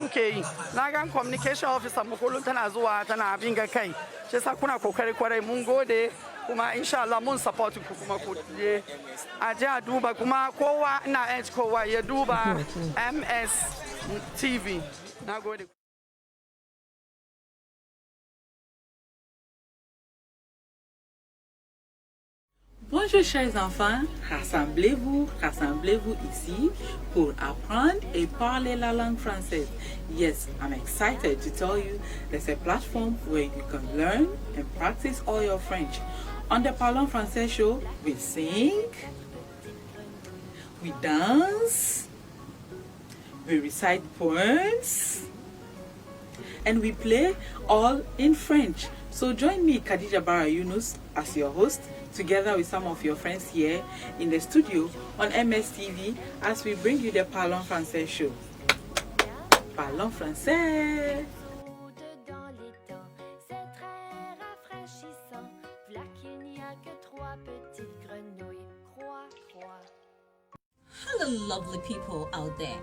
kuke yi. Na ga communication officer mu kullum tana zuwa tana bin ga kai. Shi yasa kuna kokari kwarai mun gode kuma insha Allah mun support ku kuma ku je a je a duba kuma kowa ina edge kowa ya duba MS TV. Na gode. Bonjour chers enfants, rassemblez-vous ici pour apprendre et parler la langue française. Yes, I'm excited to tell you there's a platform where you can learn and practice all your French. On the Parlons Français show, we sing, we dance, we recite poems, and we play all in French. So join me, Khadija Bara Yunus, as your host, together with some of your friends here in the studio on MSTV as we bring you the Parlons Français show. Parlons Français! Hello, lovely people out there.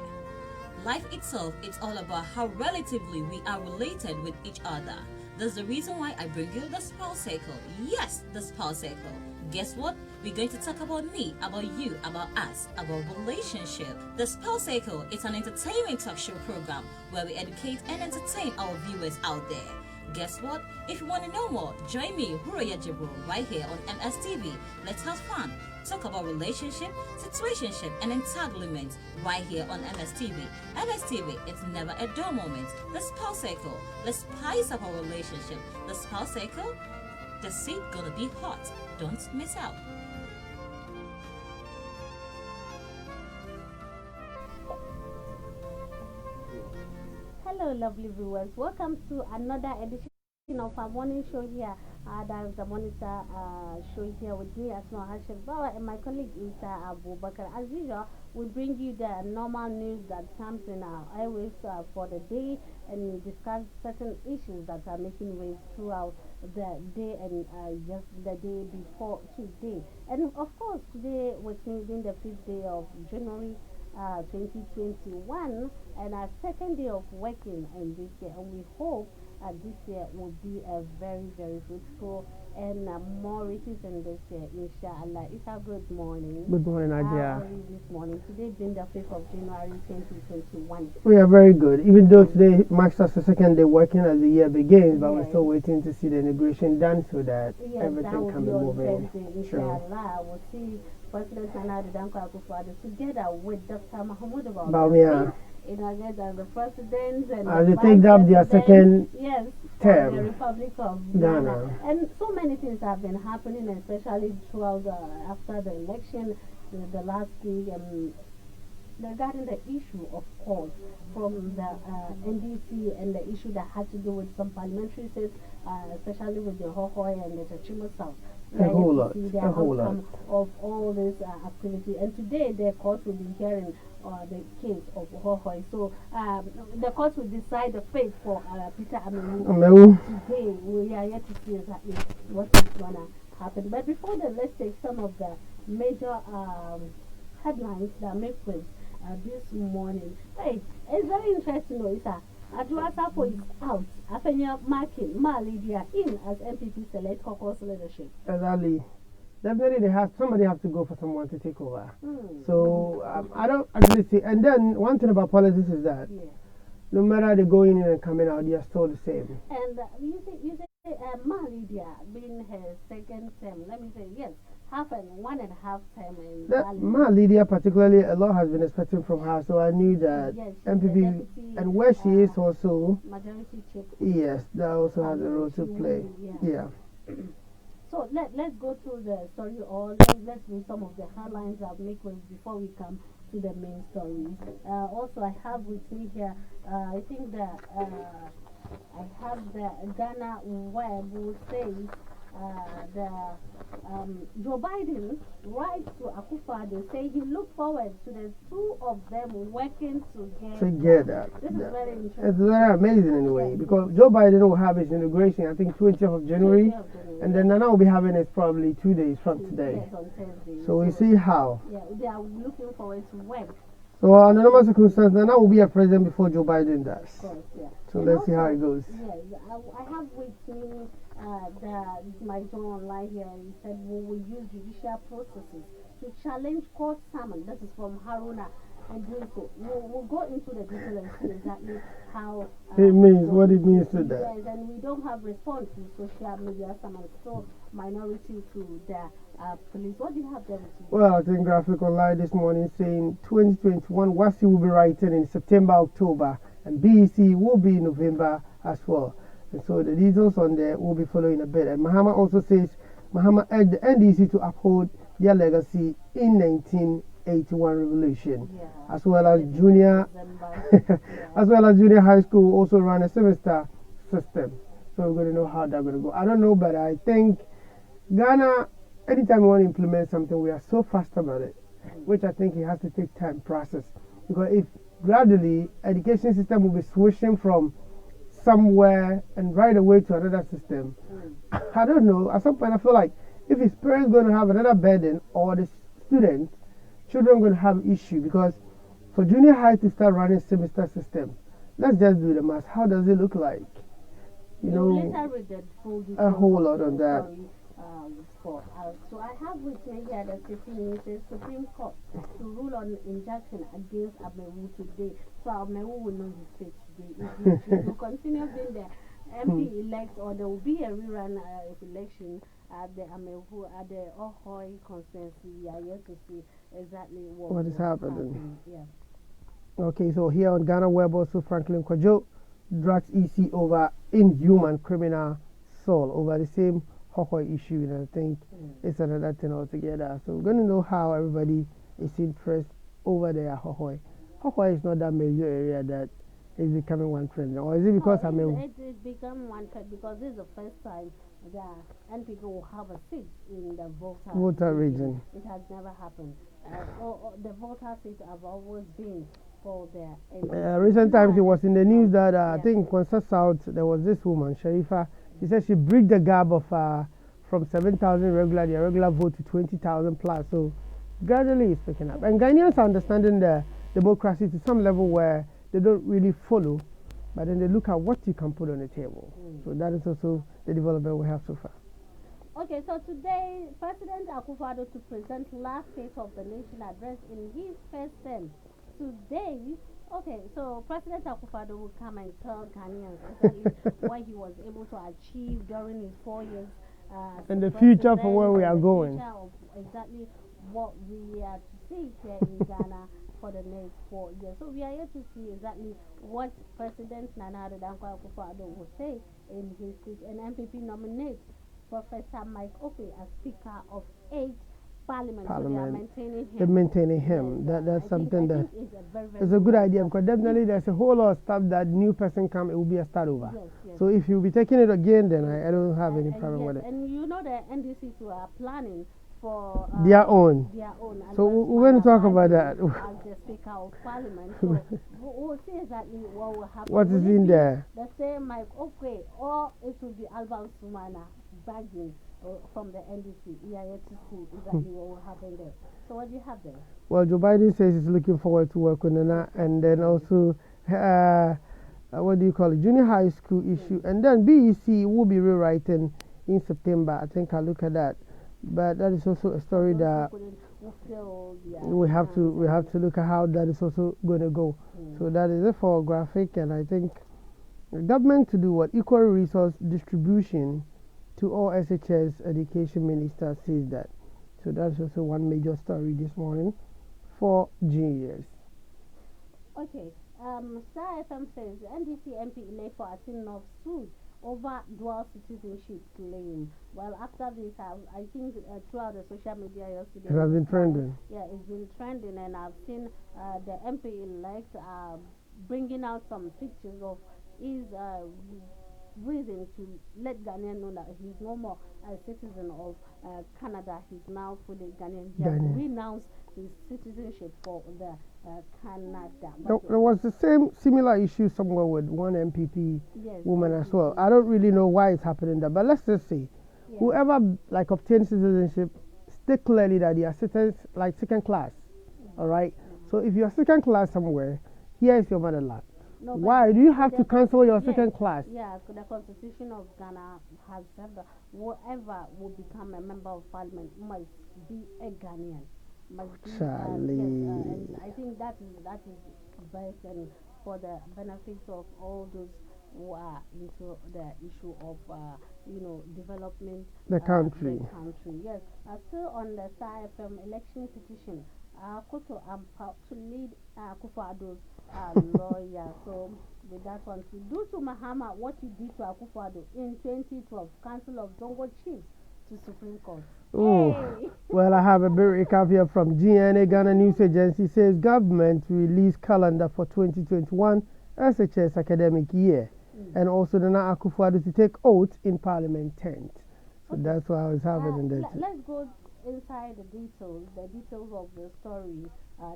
Life itself, it's all about how relatively we are related with each other. That's the reason why I bring you the spouse cycle. Yes, the spouse cycle. Guess what? We're going to talk about me, about you, about us, about relationship. The spouse cycle is an entertainment talk show program where we educate and entertain our viewers out there. Guess what? If you want to know more, join me, Huroya Jibril, right here on MSTV. Let's have fun. Talk about relationship, situationship, and entanglement right here on MSTV. MSTV, it's never a dull moment. The spouse cycle. Let's spice up our relationship. The spouse cycle, the seat gonna be hot. Don't miss out. Hello, lovely viewers. Welcome to another edition of our morning show here. That is the monitor show here with me, Asma Hashim Bawa, and my colleague Isa Abu Bakr. As usual, we bring you the normal news that comes in our airways for the day, and we discuss certain issues that are making waves throughout the day and just the day before today. And of course, today we're being the 5th day of January 2021 and our second day of working in this year, and we hope this year will be a very, very fruitful and more riches in this year, inshallah. It's a good morning. Good morning, Nadia. How are you this morning? Today being the 5th of January 2021. We are very good, even though today marks us the second day working as the year begins, but we're still waiting to see the integration done so that everything can be moving. Inshallah, we'll see President Nana Danko Akufo-Addo together with Dr. Mahmoud Bawumia. The presidents and as they take up their second term, the Republic of Ghana. And so many things have been happening, especially throughout after the election, the last week, regarding the issue, of course, from the NDC and the issue that had to do with some parliamentary seats, especially with the Hohoi and the Tachimo South. A whole lot. Of all this activity. And today the court will be hearing the case of Hohoi. So the court will decide the fate for Peter Amenu. Today we are yet to see exactly what is going to happen. But before that, let's take some of the major headlines that make waves this morning. Hey, it's very interesting, Isa. Adjuasapo is out. Afenya marking Lydia in as MPP select caucus leadership. Exactly. Definitely, somebody has to go for someone to take over. So I don't actually see. And then one thing about politics is that no matter they going in and coming out, they are still the same. And you say Lydia being her second term. Let me say yes. 1.5 term in Lydia particularly, a lot has been expected from her, so I knew that MPP and where she is also majority chief. Yes, that also has a role to play. Yeah. So let's go through the story, or let's read some of the headlines that make waves before we come to the main story. Also, I have with me here, I think that I have the Ghana Web who says Joe Biden writes to Akufo-Addo, say he looked forward to the two of them working together. This is very interesting. It's very amazing anyway, because Joe Biden will have his inauguration, I think 20th of January, and then Nana will be having it probably 2 days from today. Yes, on Thursday. So we see how. Yeah, they are looking forward to work So under normal circumstances, Nana will be a president before Joe Biden does. Of course, yeah. So And let's see how also, it goes. Yeah, I have with me my John online here. He said we will use judicial processes to challenge court summons. This is from Haruna and doing so. We'll go into the details and see exactly how It means what it means to that. Yes, and we don't have response to social media summons. So minority to the police. What do you have there with you? Well, I think Graphic Online this morning saying 2021 WASI will be writing in September, October, and BEC will be in November as well. And so the details on there will be following a bit. And Mahama also says Mahama urged the NDC to uphold their legacy in 1981 revolution, as well as junior, as well as junior high school will also run a semester system. So we're going to know how that's going to go. I don't know, but I think Ghana, anytime we want to implement something, we are so fast about it, which I think it has to take time process. Because if gradually education system will be switching from somewhere and right away to another system, I don't know. At some point, I feel like if his parents going to have another burden or the students, children going to have issue, because for junior high to start running semester system, let's just do the math. How does it look like? You know, a whole lot on that. So I have with me here the Supreme Court to rule on injunction against Amewu today. So Amewu will know his fate today. If he will continue being the MP elect, or there will be a rerun election at the Amewu, at the Ohoi constituency. We are yet to see exactly what is happening. Yeah. Okay, so here on Ghana Web, also Franklin Kwajo drags EC over inhuman criminal soul over the same Hohoi issue, and I think it's another thing altogether. So we're going to know how everybody is impressed over there, Hohoi. Hohoi is not that major area that is becoming one trend, or is it because it's become one trend because this is the first time that NPP will have a seat in the voter region. It has never happened. The voter seats have always been for the recent times it was in the news that I think Kwanzaa South there was this woman, Sharifa. She said she bridged the gap of from 7,000 regular vote to 20,000 plus. So gradually it's picking up. And Ghanaians are understanding the democracy to some level where they don't really follow, but then they look at what you can put on the table. So that is also the development we have so far. Okay, so today President Akufo-Addo to present last State of the Nation address in his first term. Today, okay, so President Akufo-Addo will come and tell Ghanaians exactly what he was able to achieve during his 4 years. And the future for where we are going. Exactly what we are to see here in Ghana for the next 4 years. So we are here to see exactly what President Nana Addo Dankwa Akufo-Addo will say in his speech. And MPP nominates Professor Mike Okwe as Speaker of 8 Parliament. So they are maintaining him. They're maintaining him. That's something that is a good idea, because definitely there's a whole lot of stuff that new person come, it will be a start over. So if you'll be taking it again, then I don't have any problem with it. And you know the NDC too are planning for their own. So we're going to talk about that. As the Speaker of Parliament. So we'll see exactly what will happen. What is in there? The same Mike Okwe, or it will be Alban Sumana bagging from the NDC. We are yet to see exactly what will happen there. So what do you have there? Well, Joe Biden says he's looking forward to work with Nana, and then also what do you call it, junior high school issue, and then BEC will be rewriting in September. I think I'll look at that, but that is also a story that we have to look at how that is also going to go. So that is it for graphic, and I think the government to do what equal resource distribution to all SHS education minister says that. So that's also one major story this morning for juniors. Okay, Star FM says NDC MP Ilefo Atinov sued over dual citizenship claim. Well, after this, I think throughout the social media yesterday, it has been trending. Yeah, it's been trending, and I've seen the MP elect bringing out some pictures of his reason to let Ghanaian know that he's no more a citizen of Canada. He's now fully Ghanaian. He has renounced his citizenship for the Canada. There was the similar issue somewhere with one MPP woman as well. I don't really know why it's happening there, but let's just say whoever obtains citizenship, state clearly that they are citizens like second class, all right? So if you're second class somewhere, here is your motherland. No, but Why do you have the- to cancel your yes, second class? Yeah, the Constitution of Ghana has said that whoever will become a member of parliament must be a Ghanaian. Must be, Charlie. and I think that is best and for the benefits of all those who are into the issue of development The country. Yes, still on the Star FM election petition. Koto, I'm proud to lead Akufo-Addo's lawyer. So with that one, to do to Mahama what he did to Akufo-Addo in 2012, Council of Zongo Chiefs to Supreme Court. Oh, Hey! well, I have a very recap here from GNA Ghana News Agency says government release calendar for 2021 SHS academic year, and also the Nana Akufo-Addo to take oath in Parliament tent. So Okay. that's what I was having in that. Let's go inside the details of the story.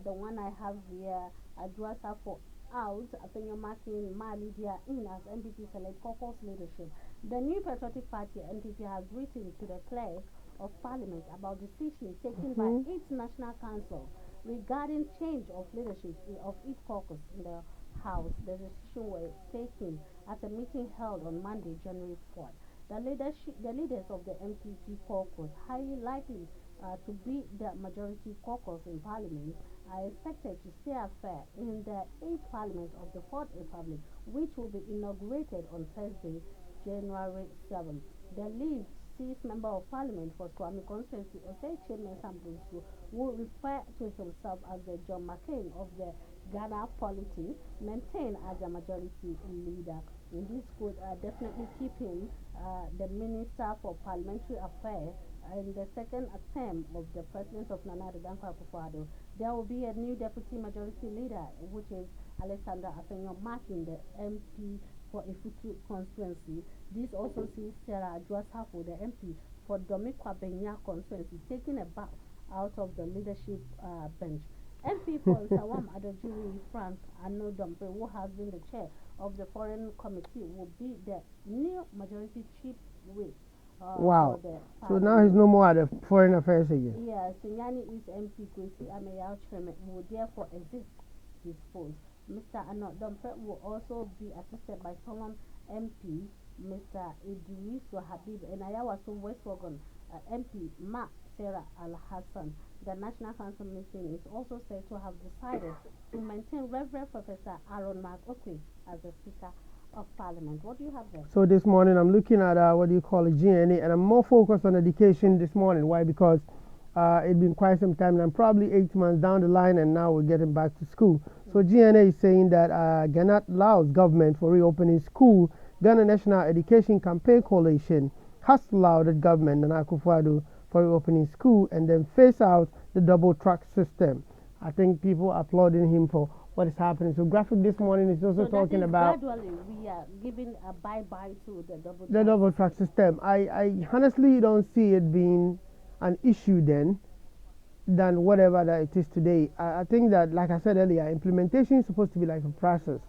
The one I have here, Adwasa for out, Apenyo marking Lydia in as NPP select caucus leadership. The new patriotic party NPP has written to the clerk of parliament about decisions taken by its national council regarding change of leadership of its caucus in the house. The decision was taken at a meeting held on Monday, January 4th. The leaders of the MPP caucus, highly likely to be the majority caucus in parliament, are expected to stay affair in the 8th parliament of the 4th Republic, which will be inaugurated on Thursday, January 7th. The lead 6th member of parliament for Swami constituency, Oseche Mensambunsu, will refer to himself as the John McCain of the Ghana polity, maintained as a majority leader. And this could definitely keep him the Minister for Parliamentary Affairs in the second term of the President of Nana Addo Akufo-Addo. There will be a new Deputy Majority Leader, which is Alexander Afenyo marking the MP for Ifutu constituency. This also sees Sarah Adwasafo, the MP for Domikwa Benya constituency, taking a bow out of the leadership bench. MP for Sawam Adojiri Frank Anodompe, who has been the chair of the Foreign Committee, will be the new majority chief whip. Wow. So now he's no more at the Foreign Affairs again. Yes, Sinyani is MP Kwesi Ameyao Chairman will therefore exist his post. Mr. Anodompe will also be assisted by Solon MP, Mr. Idrisu Habib, and Ayawaso West Wagon MP Ma Sarah Al Hassan. The National Council meeting is also said to have decided to maintain Reverend Professor Aaron Mark Okwe as the Speaker of Parliament. What do you have there? So this morning I'm looking at GNA, and I'm more focused on education this morning. Why? Because it's been quite some time, and I'm probably 8 months down the line, and now we're getting back to school. So GNA is saying that Ghana allows government for reopening school. Ghana National Education Campaign Coalition has allowed the government and Akufo-Addo for reopening school and then phase out the double track system. I think people are applauding him for what is happening. So graphic this morning is also talking about gradually we are giving a bye-bye to the double track system. I honestly don't see it being an issue then than whatever that it is today. I think that, like I said earlier, implementation is supposed to be like a process.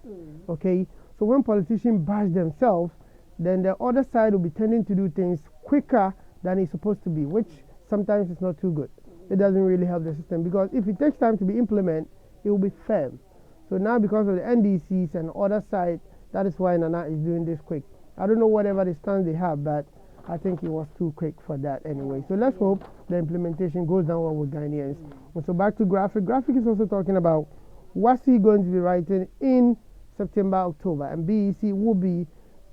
Okay, so when politicians bash themselves, then the other side will be tending to do things quicker than it's supposed to be, which sometimes is not too good. It doesn't really help the system, because if it takes time to be implemented, it will be firm. So now, because of the NDCs and other side, that is why Nana is doing this quick. I don't know whatever the stance they have, but I think it was too quick for that anyway. So let's hope the implementation goes down well with Ghanaians. And so back to graphic. Graphic is also talking about what's he going to be writing in September, October, and BEC will be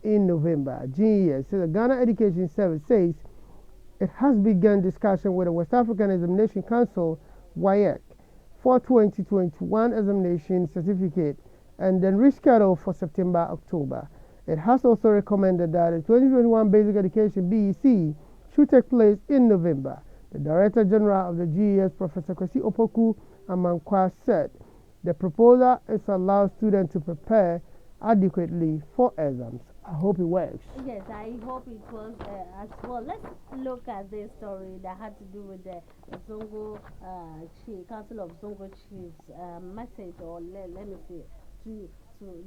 in November. GES, so the Ghana Education Service says it has begun discussion with the West African Examination Council, WAEC, for 2021 examination certificate, and then rescheduled for September, October. It has also recommended that the 2021 Basic Education BEC should take place in November. The Director General of the GES, Professor Kwesi Opoku Amankwa, said the proposal is to allow students to prepare adequately for exams. I hope it works. Yes, I hope it was as well. Let's look at this story that had to do with the Zongo Council of Zongo Chiefs message, or let me say, to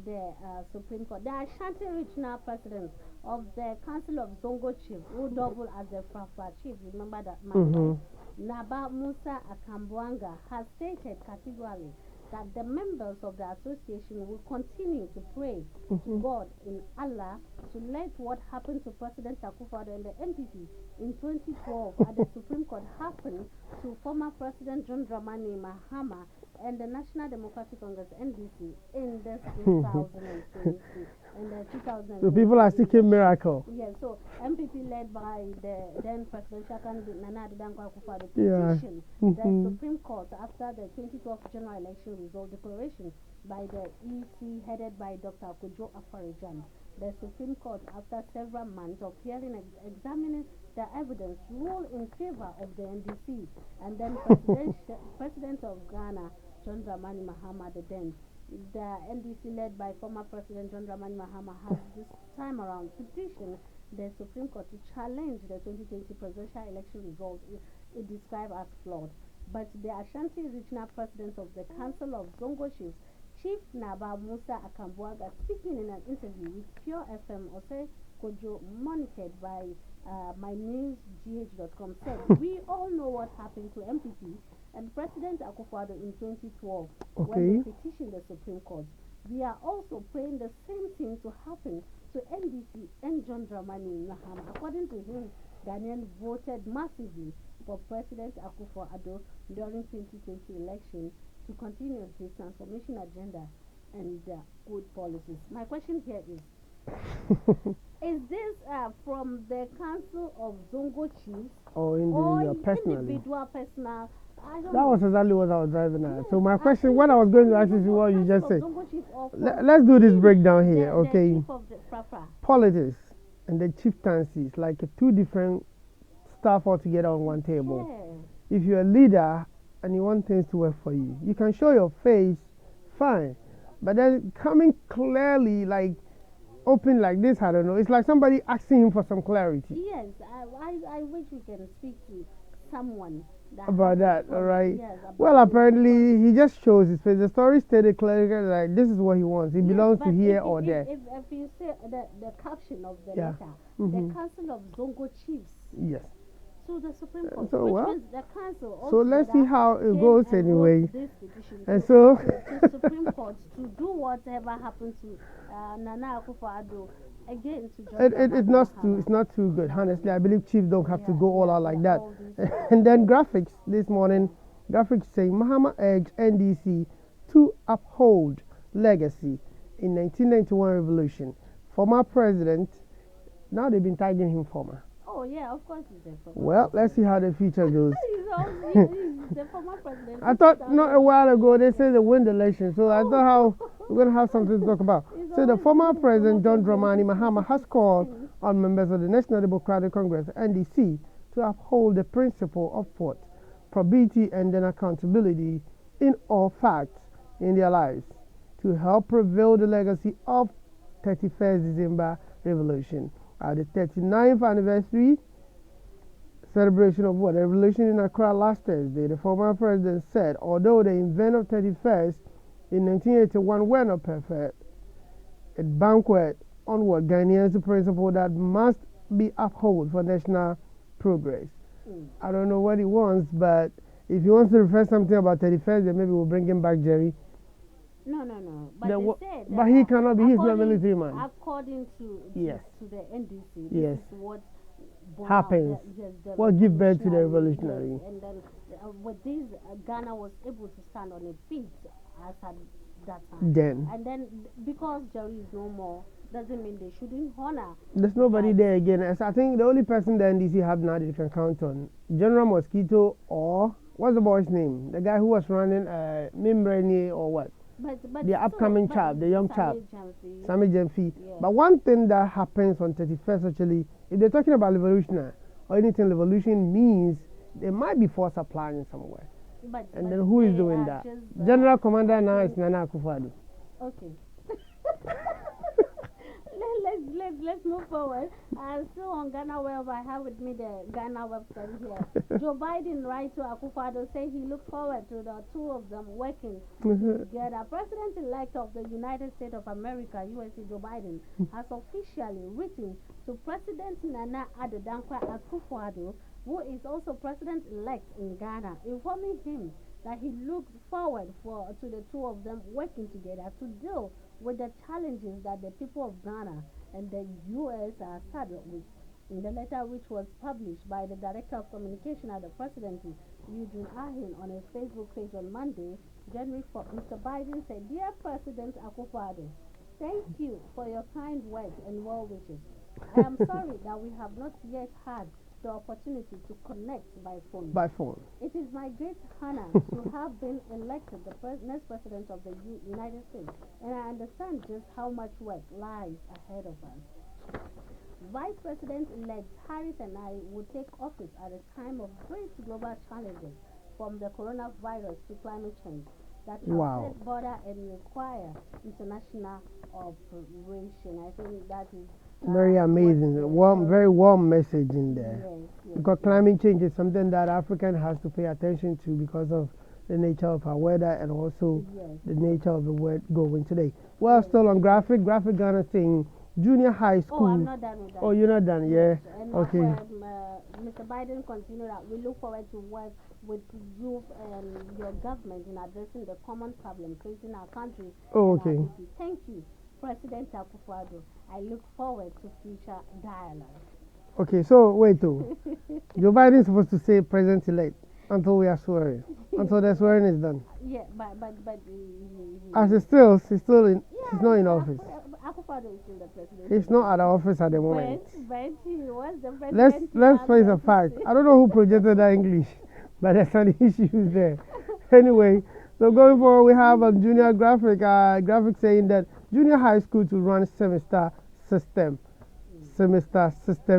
the Supreme Court. The Ashanti Regional President of the Council of Zongo Chiefs, who double as the Frafra Chief, remember that man, Naba Musa Akambwanga, has stated categorically that the members of the association will continue to pray to God in Allah to let what happened to President Akufo-Addo and the NPP in 2012 at the Supreme Court happen to former President John Dramani Mahama and the National Democratic Congress (NDC) in this 2022 and the 2020. So people are seeking miracle. Yes, so MPP led by the then presidential candidate Nana Addo Akufo-Addo Yeah. petitioned the Supreme Court after the 2012 general election result declaration by the EC headed by Dr. Kojo Afarijan. The Supreme Court, after several months of hearing and examining the evidence, ruled in favor of the NDC, and then President of Ghana, John Dramani Mahama, the NDC led by former President John Dramani Mahama has this time around petitioned the Supreme Court to challenge the 2020 presidential election result it described as flawed. But the Ashanti Regional President of the Council of Zongo Chiefs, Chief Naba Musa Akambuaga, speaking in an interview with Pure FM, Ose Kojo, monitored by mynewsgh.com, said, "We all know what happened to MPP and President Akufo-Addo in 2012 when they petitioned the Supreme Court. We are also praying the same thing to happen to NDC and John Dramani Mahama." According to him, Ghanaians voted massively for President Akufo-Addo during 2020 election to continue his transformation agenda and good policies. My question here is this from the Council of Zongo Chiefs or individual personal? That was exactly what I was driving at. So my question, what I was going to ask is what you just said. Let's do this breakdown here, okay? Politics and the chieftaincies, like two different stuff altogether on one table. Yeah. If you're a leader and you want things to work for you, you can show your face, fine. But then coming clearly, like open like this, I don't know. It's like somebody asking him for some clarity. Yes, I wish we can speak to someone about that, all right? Yes, well, apparently he just shows his face. The story stated clearly like this is what he wants. He belongs to here or there. If you say the caption of the letter, the Council of Zongo Chiefs. Yes. So the Supreme Court, so, which well, means the Council. So let's see how it goes anyway. And so the Supreme Court to do whatever happened to Nana Akufo-Addo. Again, it's not too good. Honestly, I believe chiefs don't have to go all out like that. And then graphics this morning, graphics saying Mahama urged NDC to uphold legacy in 1991 revolution. Former president, now they've been tagging him former. Oh yeah, of course he's the former. Well, let's see how the future goes. He's the former president. I thought not a while ago they said they win the election, so I thought how we're going to have something to talk about. So the former president John Dramani Mahama has called on members of the National Democratic Congress (NDC) to uphold the principle of thought, probity, and then accountability in all facts in their lives to help prevail the legacy of 31st December Revolution. At the 39th anniversary celebration of the revolution in Accra last Thursday, the former president said, although the event of 31st in 1981 were not perfect, it banquet on what Ghanaians the principle that must be upheld for national progress. I don't know what he wants, but if he wants to refer something about 31st, then maybe we'll bring him back, Jerry. No. But but he cannot be. He's not a military man. According to the NDC, this is what happens. What gives birth to the revolutionary. And then with this, Ghana was able to stand on its feet as at that time. And then because Jerry is no more, doesn't mean they shouldn't honor. There's nobody there again. As I think the only person the NDC have now they can count on, General Mosquito or what's the boy's name? The guy who was running Mimbreni or what? But the upcoming chap, the young chap, Sammy Jemfi. Yeah. But one thing that happens on 31st actually, if they're talking about revolutionary or anything, revolution means they might be force applying somewhere. And then who is doing that? General Commander now is Nana Akufo-Addo. Okay. Let's move forward. Still on Ghana Web, I have with me the Ghana website here. Joe Biden writes to Akufo-Addo saying he looks forward to the two of them working together. President-elect of the United States of America, USA, Joe Biden, has officially written to President Nana Addo Akufo-Addo, who is also president-elect in Ghana, informing him that he looks forward to the two of them working together to deal with the challenges that the people of Ghana and the US are saddled with. In the letter, which was published by the Director of Communication at the Presidency, Eugene Ahin, on his Facebook page on Monday, January 4th, Mr. Biden said, "Dear President Akufo-Addo, thank you for your kind words and well wishes. I am sorry that we have not yet had the opportunity to connect by phone. By phone. It is my great honor to have been elected the next president of the United States, and I understand just how much work lies ahead of us. Vice President-elect Harris and I will take office at a time of great global challenges, from the coronavirus to climate change, that affect border and require international cooperation." I think that is very amazing. Very warm message in there. Yes. Because climate change is something that African has to pay attention to because of the nature of our weather and also the nature of the world going today. Well, still on graphic Ghana saying junior high school. Oh, I'm not done with that. Oh, you're not done, yeah. And okay. Mr. Biden continued that we look forward to work with youth and your government in addressing the common problems facing our country. Oh, okay. Thank you, President Akufo-Addo. I look forward to future dialogue. Okay, so wait though. Joe Biden is supposed to say president-elect until we are swearing, until the swearing is done. Yeah, but as he's still in, he's not in office. Akufo-Addo is still the president. He's not at the office at the moment. But he was the president. Let's face a fact. I don't know who projected that English, but there's an issue there. Anyway, so going forward, we have a junior graphic saying that junior high school to run semester system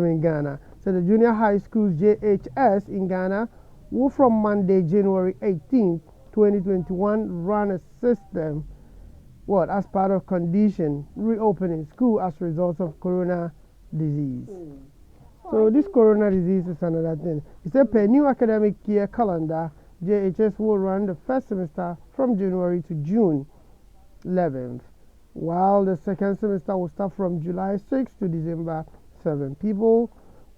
in Ghana. So the junior high schools JHS in Ghana will from Monday, January 18th, 2021 run a system as part of condition reopening school as a result of corona disease. So this corona disease is another thing. It's a per new academic year calendar. JHS will run the first semester from January to June 11th, while the second semester will start from July 6th to December 7th.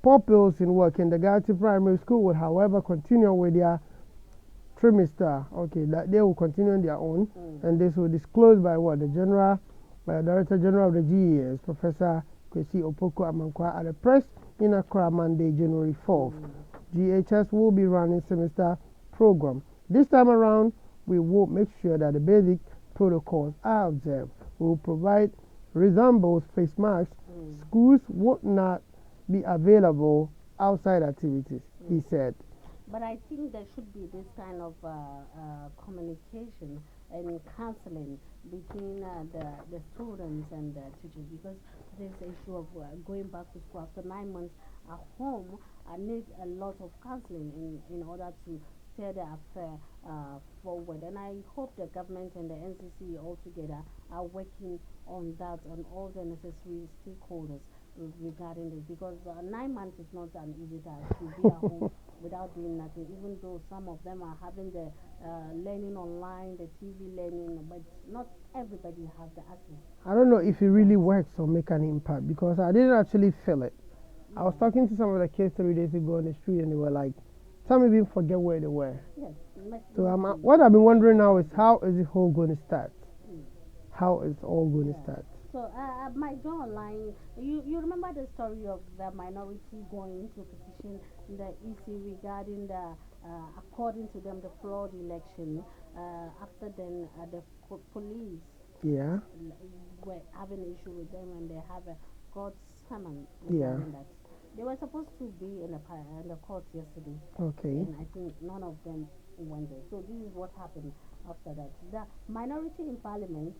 Pupils in kindergarten primary school will, however, continue with their trimester. Okay, that they will continue on their own, and this will disclosed by the Director General of the GES, Professor Kwesi Opoko Amankwa, at the press in Accra Monday, January 4th. GHS will be running semester program. This time around, we will make sure that the basic protocols are observed. We will provide reasonable face masks. Schools would not be available outside activities, he said. But I think there should be this kind of communication and counseling between the students and the teachers, because this issue of going back to school after 9 months at home needs a lot of counseling in order to steer the affair forward. And I hope the government and the NCC all together are working on that, on all the necessary stakeholders regarding this, because 9 months is not an easy task to be at home without doing nothing, even though some of them are having the learning online, the TV learning, but not everybody has the access. I don't know if it really works or make an impact, because I didn't actually feel it. I was talking to some of the kids 3 days ago on the street, and they were like, some even forget where they were. Yes. So what I've been wondering now is, how is it all going to start? How is it all going to start? So my go online, you remember the story of the minority going to petition the EC regarding the according to them the fraud election. After then the police were having an issue with them, and they have a court summons that. They were supposed to be in the court yesterday. Okay. And I think none of them went there. So this is what happened after that. The minority in parliament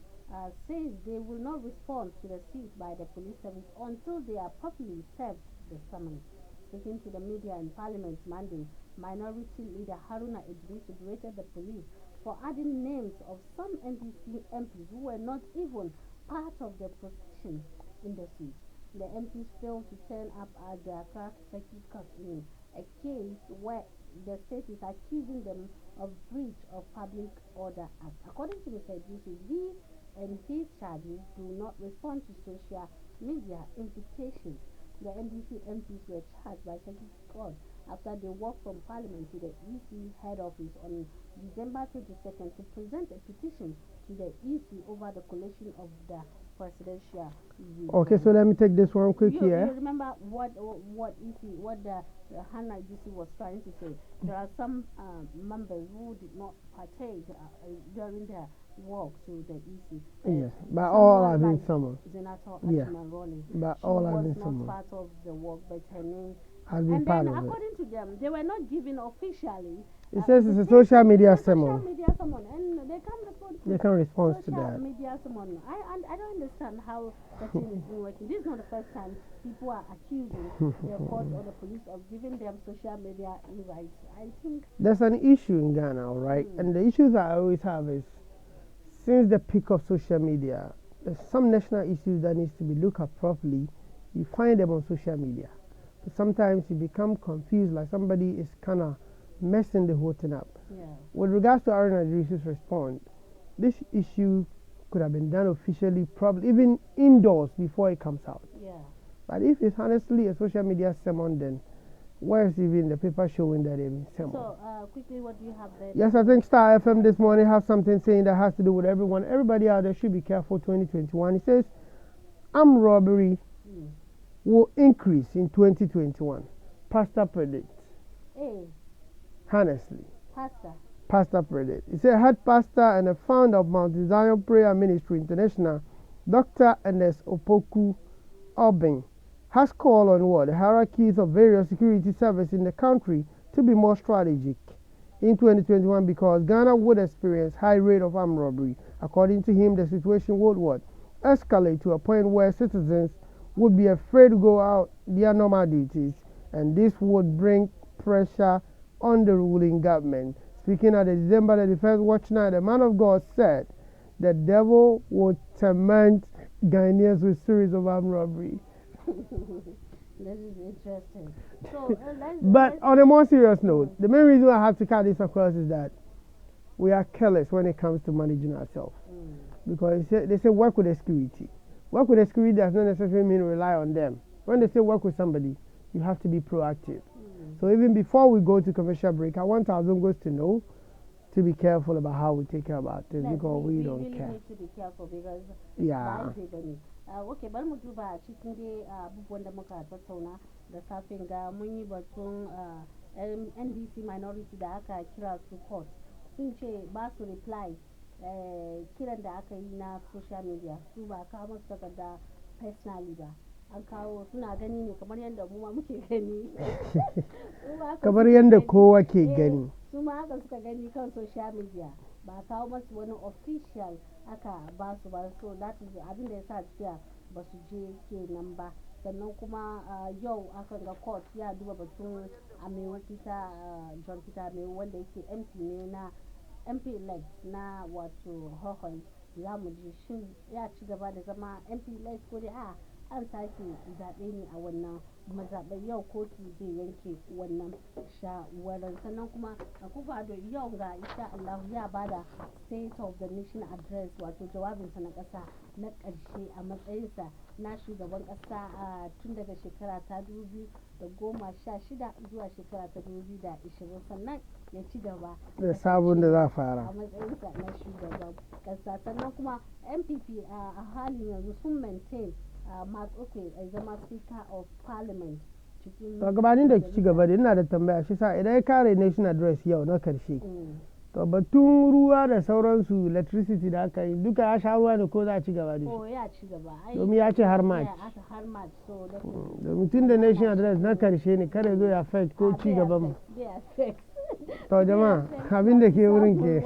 says they will not respond to the seizure by the police service until they are properly served the summons. Speaking to the media in Parliament Monday, Minority Leader Haruna Idris berated the police for adding names of some MPs who were not even part of the proceedings in the suit. The MPs failed to turn up at the Accra Circuit Court in a case where the state is accusing them of breach of Public Order Act. According to Mr. Idris, these and his charges do not respond to social media invitations the NDC MPs were charged by Turkish court after they walked from Parliament to the EC head office on December 22nd to present a petition to the EC over the collation of the presidential result. Okay, so let me take this one quick here. You remember what the Hannah GC was trying to say? There are some members who did not partake during their walk to the EC. Yes, but all have been summoned. Yeah, but all have been summoned. summoned. Part of the work, but her name has been part of it. According to them, they were not given officially. It says it's a social media summon. Social media summon, and they can't respond. They can't respond to that. Social media summon. I don't understand how the thing is been working. This is not the first time people are accusing the court or the police of giving them social media rights. I think there's an issue in Ghana, all right? And the issues I always have is, since the peak of social media, there's some national issues that needs to be looked at properly. You find them on social media. But sometimes you become confused, like somebody is kind of messing the whole thing up. Yeah. With regards to Aaron Idris's response, this issue could have been done officially, probably even indoors before it comes out. Yeah. But if it's honestly a social media sermon, then where's even the paper showing that they've been sermon? So, quickly, what do you have there? Yes, I think Star FM this morning has something saying that has to do with everyone. Everybody out there should be careful 2021. It says armed robbery will increase in 2021. Pastor predicts. Hey. Honestly. Pastor predicts. He said head pastor and the founder of Mount Zion Prayer Ministry International, Dr. Ernest Opoku Obing, has called on what? The hierarchies of various security services in the country to be more strategic in 2021 because Ghana would experience high rate of armed robbery. According to him, the situation would what? Escalate to a point where citizens would be afraid to go out their normal duties, and this would bring pressure on the ruling government. Speaking at the December 31st watch night, the man of God said the devil would torment Ghanaians with series of armed robbery. This is interesting. So, but on a more serious note, the main reason I have to cut this across is that we are careless when it comes to managing ourselves. Because they say work with the security. Work with the security does not necessarily mean rely on them. When they say work with somebody, you have to be proactive. So even before we go to commercial break, I want our Zongos to know to be careful about how we take care about things because we don't really care. Need to be careful because yeah. Okay, bari mu duba cikin dai abubuwan da muka tattauna da safin ga mun yi batun NDC minority da aka kira su court sun ce ba su reply kiran da aka yi na social media su ba kawo masu takarda personally ba an kawo suna gani ne kamar yadda mu ma muke gani kamar yadda kowa ke gani su ma haka suka gani kan social media ba kawo masu wani official aka ba su ba, so that is abin da ya sa tafiya ba su je kenan ba. Sannan kuma yau aka ga court ya duba batun Amewa Peter John Peter Amewa wanda yake MP ne na MP elect na wato Hohoi. Za mu ji shin ya ci gaba da zama MP elect ko dai an sake zaɓe ne a wannan mazaɓen. Yau kotu zai yanke wannan shawarar. Sannan kuma Akufo-Addo yau ga insha Allah ya bada State of the Nation address wato jawabinsa na ƙasa na ƙarshe a matsayinsa na shugaban ƙasa tun daga shekara ta 2016 zuwa shekara ta 2020 sannan ya ci gaba da sabon da za fara a matsayinsa na shugaban ƙasa. Sannan kuma MPP a halin yanzu sun maintain Mark Okwe zama Speaker of Parliament. To gabanin da ci gaba da ina da tambaya shi sa idan ya kare nation address yau na karshe to batun ruwa da sauransu electricity da aka yi duka ya sha ruwa ne ko za a ci gaba da shi? Oh ya ci gaba. Domin ya ce har March. Domin tun da nation address na karshe ne kare zo ya affect ko ci gaban mu. To jama'a abin da ke wurin ke.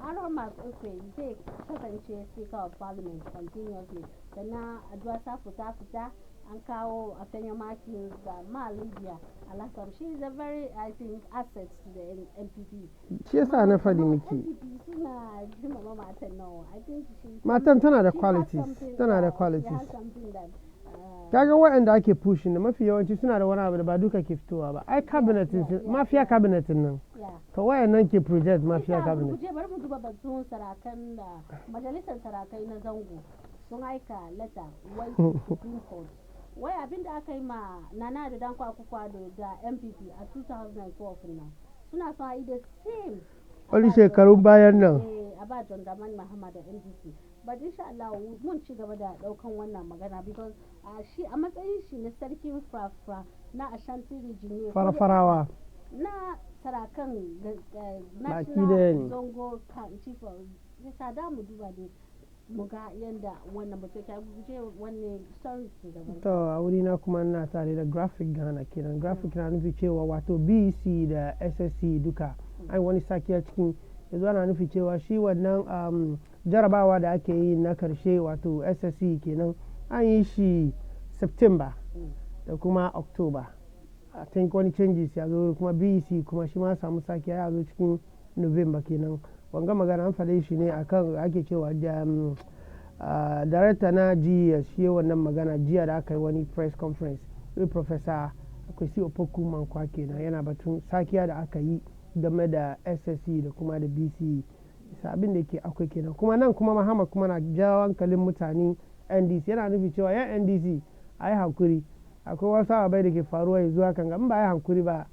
Aaron Mark Okwe zai kasance Speaker of Parliament continuously. Sannan addu'a ta fita an kawo a Fenya Martins da Ma Lydia Alassam. She is a very, I think, asset to the MPP. Shi yasa na faɗi miki. MPP suna girmama matan nawa. I think matan tana da qualities. Tana da qualities. Kaga waɗanda ake pushing da mafi yawanci suna da wani abu da ba duka ke fitowa ba. Ai cabinet mafiya cabinet nan. To wayannan ke project mafiya cabinet. Kuje bari mu duba batun sarakan da majalisar sarakai na Zongo sun aika letter wai Supreme Court wai abin da aka yi ma Nana da Danko Akufo-Addo da MPP a 2012 nan suna son a yi the same wani shekarun bayan nan a ba John Dramani Mahama da NDC, but insha Allah mun ci gaba da daukan wannan magana because shi a matsayin shi na sarkin Fafra na Ashanti region ne farfarawa na sarakan national Zongo chief of da mu duba dai mu ga yanda wannan mutum ta guje wannan stories da to a wuri na kuma ina tare da graphic Ghana kenan graphic na nufi cewa wato BC da SSC duka ai wani sakiya cikin yanzu ana nufi cewa shi wannan jarabawa da ake yi na karshe wato SSC kenan an yi shi September da kuma October. I think wani changes ya zo kuma BC kuma shi ma samu sakiya ya zo cikin November kenan. Wanga magana an faɗe shi ne akan ake cewa director na GS shi wannan magana jiya da aka yi wani press conference with Professor Kwesi Opoku Mankwa kenan yana batun sakiya da aka yi game da SSC da kuma da BC abin da ke akwai kenan kuma nan kuma Mahama kuma na jawo hankalin mutane NDC yana nufi cewa yan NDC a yi hankuri akwai wasu abai da ke faruwa yanzu hakan ga in ba a yi hankuri ba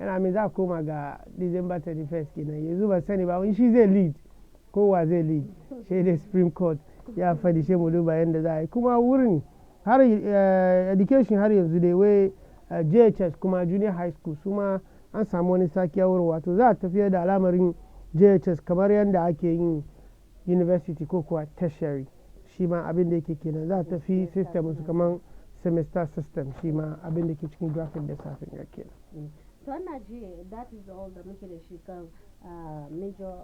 yana mai za a koma ga December 31st kenan yanzu ba sani ba wani shi zai lead kowa zai lead shi da Supreme Court ya faɗi shi mu duba yadda za a yi kuma wurin har education har yanzu dai wai JHS kuma junior high school su ma an samu wani sakiya wurin wato za a tafiyar da al'amarin JHS kamar yadda ake yin university ko kuwa tertiary shi ma abin da yake kenan za a tafi system su kamar semester system shi ma abin da ke cikin graphic da safin ya kenan. to ana ji that is all da muke da shi kan major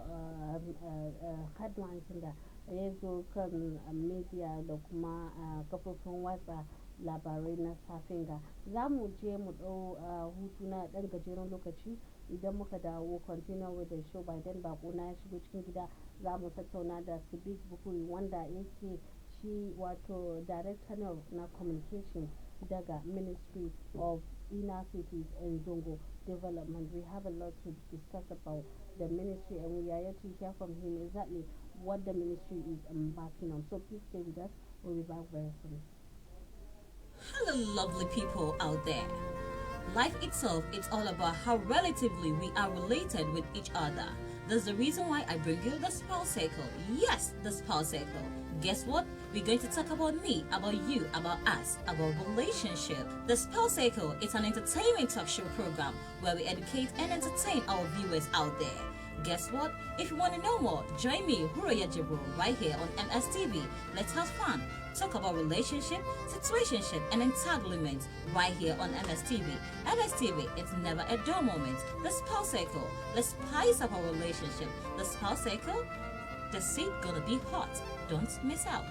headlines da ya zo kan media da kuma kafofin watsa labarai na safin ga za mu je mu ɗau hutu na ɗan gajeren lokaci idan muka dawo continue with the show by then bako na ya shigo cikin gida za mu tattauna da Sibik Bukuri wanda yake shi wato director na communication daga Ministry of Inner Cities and Zongo Development. We have a lot to discuss about the ministry and we are yet to hear from him exactly what the ministry is embarking on. So please stay with us. We'll be back very soon. Hello, lovely people out there. Life itself, it's all about how relatively we are related with each other. That's the reason why I bring you the spouse circle. Yes, the spouse circle. Guess what? We're going to talk about me, about you, about us, about relationship. The spouse circle is an entertainment talk show program where we educate and entertain our viewers out there. Guess what? If you want to know more, join me, Huroya Jibril, right here on MSTV. Let's have fun. Talk about relationship, situationship, and entanglement right here on MSTV. MSTV, it's never a dull moment. The spouse circle. Let's spice up our relationship. The spouse circle, the seat gonna be hot. Don't miss out.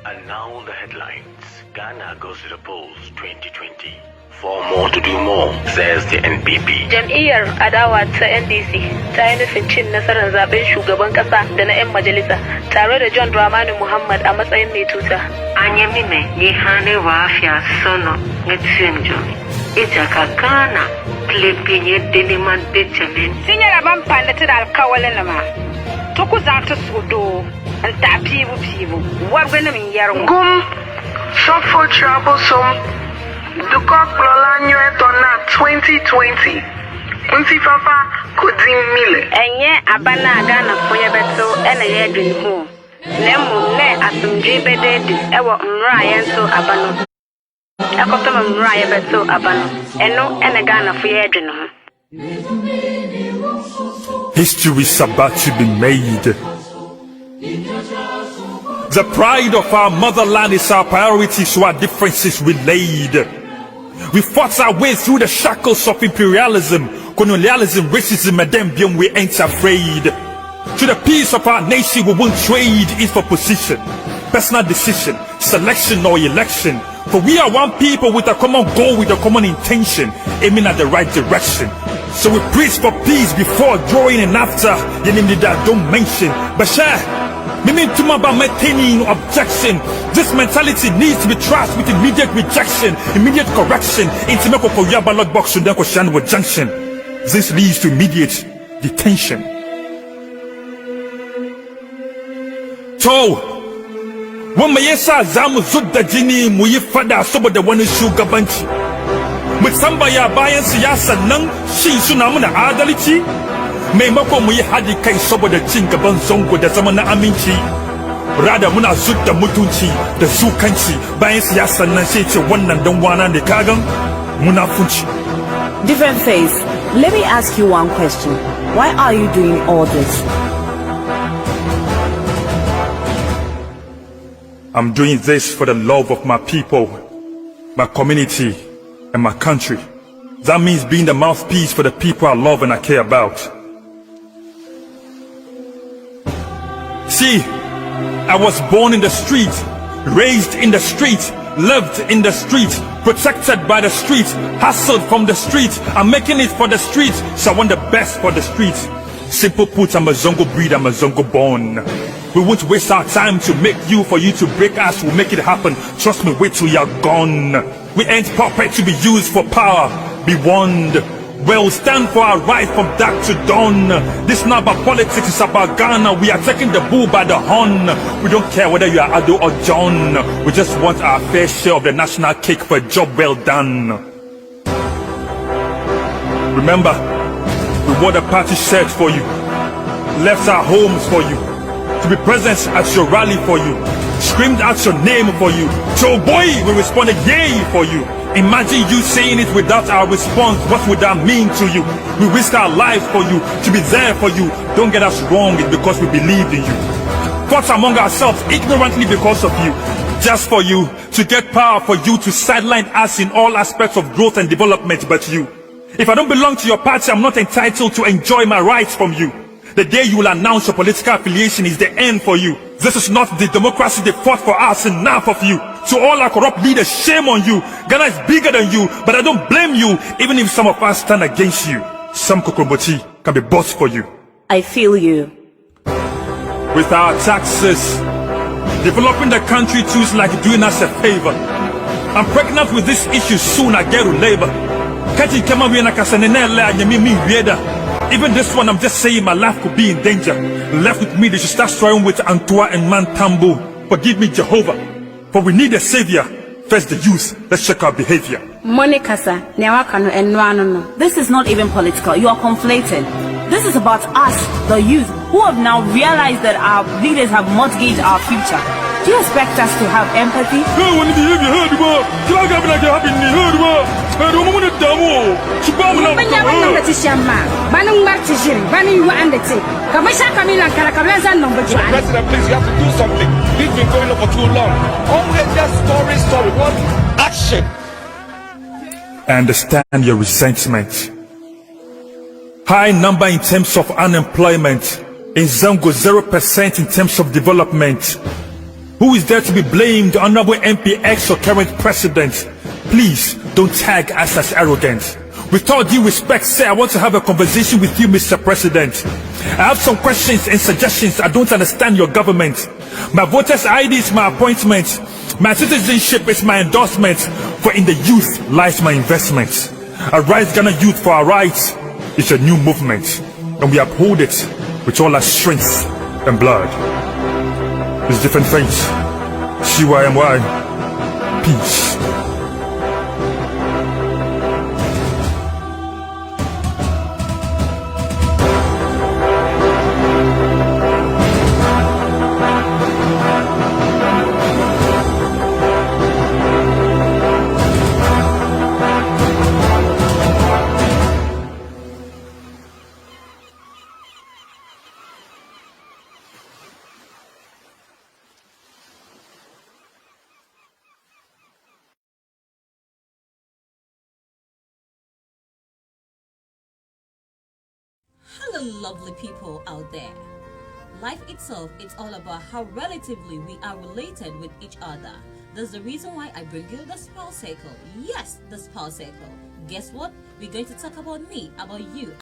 And now the headlines. Ghana goes to the polls 2020. For more to do more, says the NPP. Jam'iyyar adawa ta NDC ta yi nufin cin nasarar zaben shugaban kasa da na 'yan majalisa tare da John Dramani Muhammad a matsayin mai tuta. Anyemine ye hane wa afya sono ngetsinjo. Ijaka Ghana plepinye deliman dechemen. Sinyara ban panda da alkawalin ma. Tuku za ta sudo an ta pibu wargana min yarwo. Gum suffer troublesome. Dukok Lolanyo etona 2020. Unti Fafa Kudimile. Enye abana Ghana foye beto ene yedwin ho. Nemu ne asumdwi bededi ewo mra yenso abano. Ekotoma mra ye beto abano. Eno ene Ghana foye yedwin ho. History is about to be made. The pride of our motherland is our priority, so our differences we laid. We fought our way through the shackles of imperialism, colonialism, racism, and then beyond we ain't afraid. To the peace of our nation, we won't trade it for position, personal decision, selection or election. For we are one people with a common goal, with a common intention, aiming at the right direction. So we preach for peace before, during, and after. You name that don't mention. But share. Me mean to my maintaining objection. This mentality needs to be trashed with immediate rejection, immediate correction. Intimate Koyaba log box to Dankoshan with junction. This leads to immediate detention. So, when my yesa zamu zudda jini muyi fada saboda wani shugabanci. Musamman ya bayan siyasa nan shi suna muna adalci. Maimako muyi haɗi kai saboda cin gaban Zongo da zama na aminci. Rada muna zudda mutunci da zukanci bayan siyasa nan sai ce wannan dan wana ne kagan munafunci. Different face. Let me ask you one question. Why are you doing all this? I'm doing this for the love of my people, my community, and my country. That means being the mouthpiece for the people I love and I care about. See, I was born in the street, raised in the street, lived in the street, protected by the street, hustled from the street. I'm making it for the street, so I want the best for the street. Simple put, I'm a Zongo breed, I'm a Zongo born. We won't waste our time to make you, for you to break us, we'll make it happen. Trust me, wait till you're gone. We ain't puppet to be used for power, be warned. We'll stand for our right from dark to dawn. This is not about politics, it's about Ghana. We are taking the bull by the horn. We don't care whether you are Ado or John. We just want our fair share of the national cake for a job well done. Remember, we wore the party shirt for you, left our homes for you, to be present at your rally for you, screamed out your name for you. So boy, we responded yay for you. Imagine you saying it without our response. What would that mean to you? We risk our lives for you, to be there for you. Don't get us wrong, it's because we believed in you. Fought among ourselves ignorantly because of you, just for you, to get power for you, to sideline us in all aspects of growth and development but you. If I don't belong to your party, I'm not entitled to enjoy my rights from you. The day you will announce your political affiliation is the end for you. This is not the democracy they fought for us, enough of you. To all our corrupt leaders, shame on you. Ghana is bigger than you, but I don't blame you, even if some of us stand against you. Some kokroboti can be bought for you. I feel you. With our taxes, developing the country too is like doing us a favor. I'm pregnant with this issue soon, I get to labor. Even this one, I'm just saying my life could be in danger. Left with me, they should start striving with Antoine and Mantambo. Forgive me, Jehovah, for we need a savior. First the youth, let's check our behavior. This is not even political, you are conflated. This is about us, the youth, who have now realized that our leaders have mortgaged our future. Do you expect us to have empathy? President, please, you have to do something. We've been going on for too long. Always just stories, story, what action? I understand your resentment. High number in terms of unemployment. In Zongo, 0% in terms of development. Who is there to be blamed, Honorable MPX or current president? Please, don't tag us as arrogant. With all due respect, sir, I want to have a conversation with you, Mr. President. I have some questions and suggestions. I don't understand your government. My voter's ID is my appointment. My citizenship is my endorsement. For in the youth lies my investment. Arise Ghana Youth for our rights is a new movement, and we uphold it with all our strength and blood. It's different things. CYMY. Peace. Hello, lovely people out there. Life itself, it's all about how relatively we are related with each other. That's the reason why I bring you the Spell Circle. Yes, the Spell Circle. Guess what? We're going to talk about me, about you.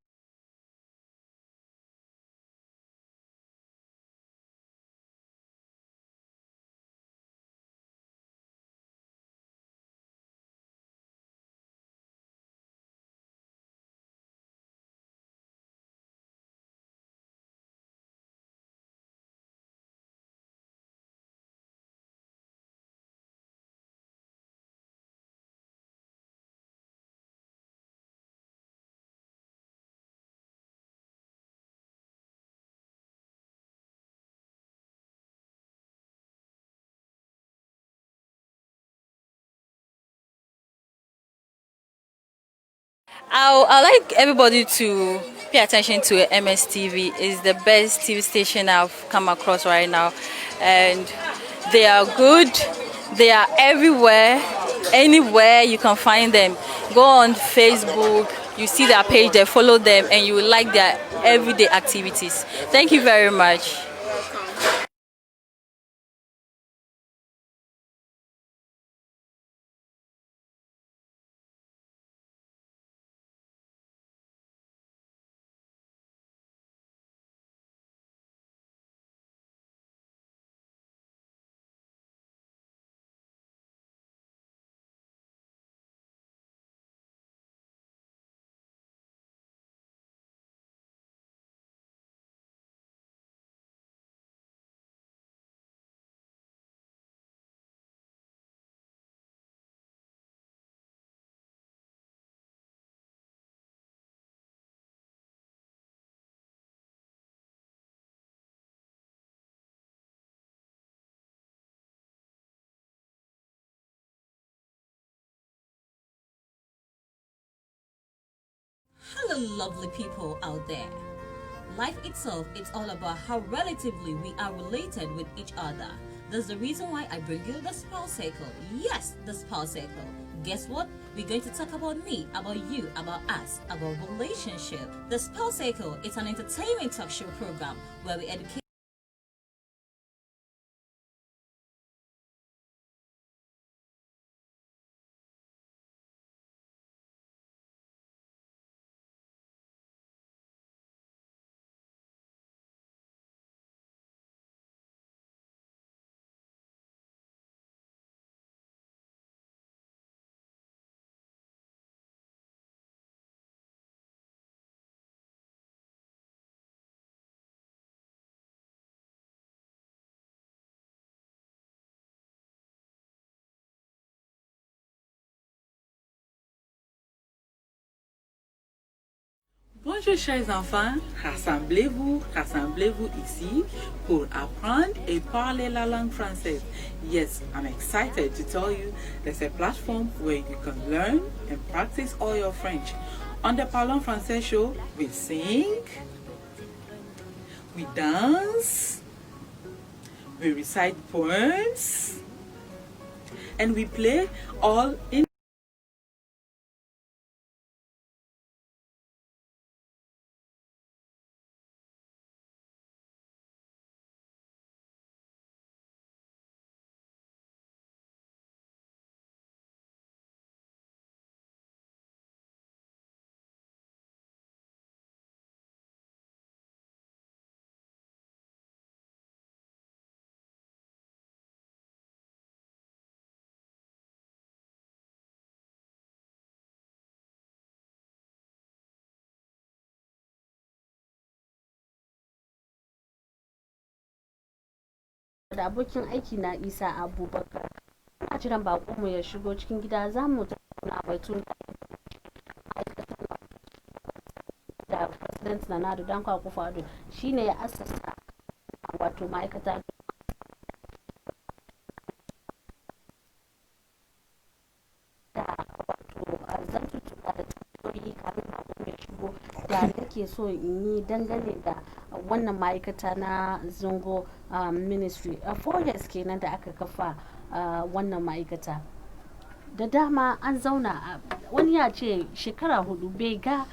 I like everybody to pay attention to MSTV. It's the best TV station I've come across right now, and they are good. They are everywhere, anywhere you can find them. Go on Facebook, you see their page, they follow them, and you will like their everyday activities. Thank you very much. Hello, lovely people out there. Life itself, it's all about how relatively we are related with each other. That's the reason why I bring you the Spell Circle. Yes, the Spell Circle. Guess what? We're going to talk about me, about you, about us, about relationship. The Spell Circle is an entertainment talk show program where we educate. Bonjour chers enfants, rassemblez-vous ici pour apprendre et parler la langue française. Yes, I'm excited to tell you there's a platform where you can learn and practice all your French. On the Parlons Français show, we sing, we dance, we recite poems, and we play all in da abokin aiki na Isa Abubakar. Ina jiran bakonmu ya shigo cikin gida za mu tattauna batun da President Nana Dankwa Akufo-Addo shine ya assasa wato ma'aikata da wato zantutuka da tambayoyi kafin bakonmu ya shigo da nake so in yi dangane da wannan ma'aikata na Zongo ministry 4 years kenan da aka kafa wannan ma'aikata da dama an zauna wani ya ce shekara 4 bai ga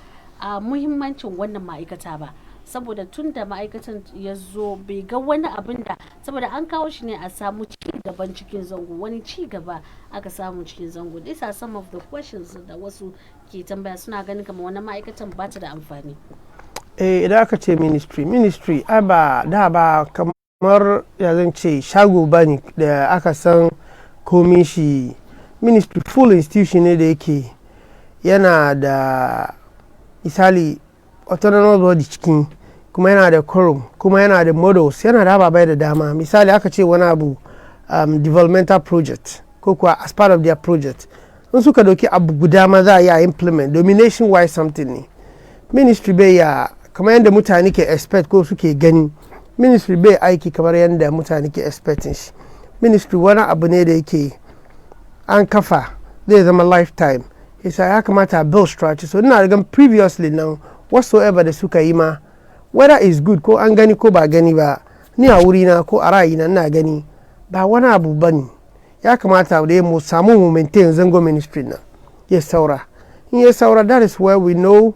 muhimmancin wannan ma'aikata ba saboda tun da ma'aikatan ya zo bai ga wani abin da saboda an kawo shi ne a samu ci gaban cikin zango wani ci gaba aka samu cikin zango. These are some of the questions da wasu ke tambaya suna ganin kamar wani ma'aikatan ba ta da amfani. Idan aka ce ministry ai ba da ba kamar ya zan ce shago bane da aka san komin shi. Ministry full institution ne da yake yana da misali autonomous body cikin, kuma yana da quorum, kuma yana da models, yana da ababai da dama. Misali aka ce wani abu developmental project ko kuwa as part of their project, in suka dauki abu guda ma za a yi implement domination wise something ne. Ministry bai ya kamar yadda mutane ke expect ko suke gani, ministry bai aiki kamar yadda mutane ke expecting shi. Ministry wani abu ne da yake an kafa zai zama lifetime, isa ya kamata a build structure. So ina rigan previously now whatsoever da suka yi ma, whether is good ko an gani ko ba gani ba, ni a wurina ko a ra'ayina ina gani ba wani abu bane. Ya kamata da mu samu mu maintain Zongo ministry na ya saura. In ya saura, that is where we know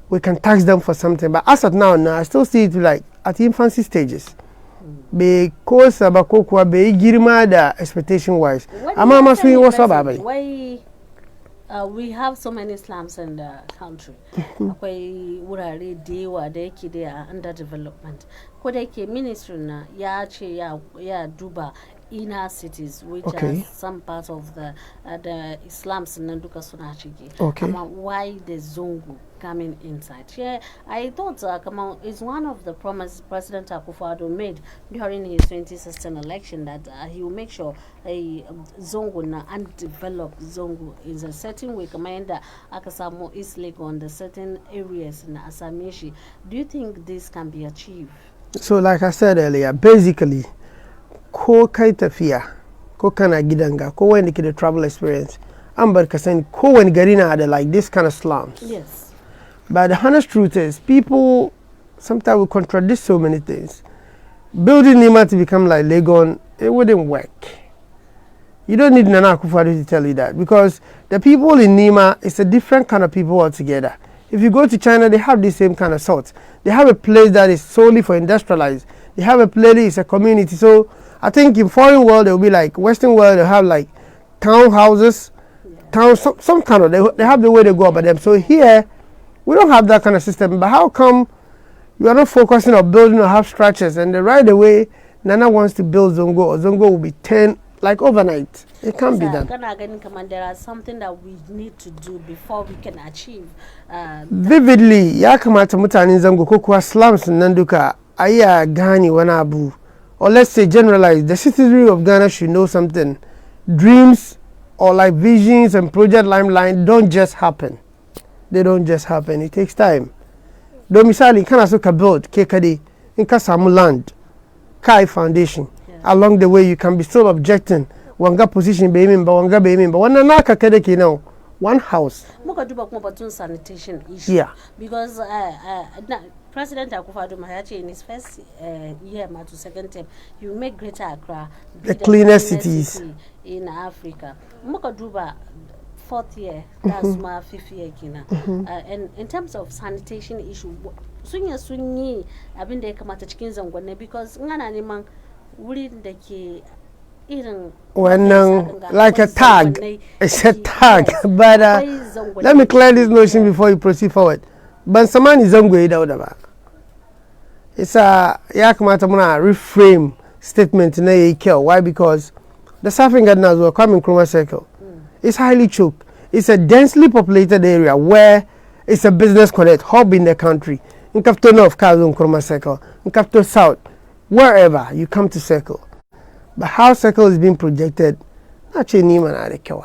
we can tax them for something. But as of now, I still see it like at infancy stages. Bai kosa ba ko kuwa bai girma da expectation wise. Amma masu yi wasu ababai. Why we have so many slums in the country. Akwai wurare da yawa da yake da under development. Ko da yake ministry na ya ce ya duba inner cities which are some parts of the slums nan duka suna ciki. Amma why the Zongo coming inside? Yeah, I thought come on, it's one of the promises President Akufo-Addo made during his 2016 election that he will make sure a Zongo na undeveloped Zongo is a certain way commander Akasamo East Lake on the certain areas in Asamishi. Do you think this can be achieved? So like I said earlier, basically ko kai tafiya ko kana gidanga ko wani ke da travel experience an bar ka sani ko wani gari na da like this kind of slums. Yes. But the honest truth is people sometimes will contradict so many things. Building Nima to become like Legon, it wouldn't work. You don't need Nana Akufo-Addo to tell you that, because the people in Nima is a different kind of people altogether. If you go to China, they have the same kind of salt. They have a place that is solely for industrialized. They have a place that is a community. So I think in foreign world, they'll be like Western world, they'll have like townhouses, some kind of, they have the way they go about them. So here, we don't have that kind of system. But how come you are not focusing on building or have structures, and right away, Nana wants to build Zongo, or Zongo will be 10 like overnight? It can't be done. There are something that we need to do before we can achieve. Vividly, ya kamata mutanen Zongo ko kuwa slums nan duka aya gani wani abu, or let's say generalize, the citizenry of Ghana should know something. Dreams or like visions and project limelight don't just happen. They don't just happen. It takes time. Do misali kana so ka build ke kade in ka samu land kai foundation, along the way you can be still objecting wanga position be min ba wanga be min ba wannan naka kade kenan one house. Muka duba kuma batun sanitation issue, because President Akufo-Addo ya ce in his first year to second term, he will make Greater Accra the cleanest cities in Africa. Muka duba fourth year, that's my fifth year kina. And in terms of sanitation issue, sunyi abin da ya kamata cikin zangonni, because ngana neman wurin da ke irin wannan like a tag. It's a tag. But let me clear this notion before you proceed forward. Ban samani Zongo ya dauda ba. It's ya kamata muna reframe statement na yayi kyau. Why? Because the surfing gardeners were coming Nkrumah Circle. It's highly choked. It's a densely populated area where it's a business connect hub in the country. In Capital North, Nkrumah Circle. In Capital South, wherever you come to Circle. But how Circle is being projected, not Nima na da kyau.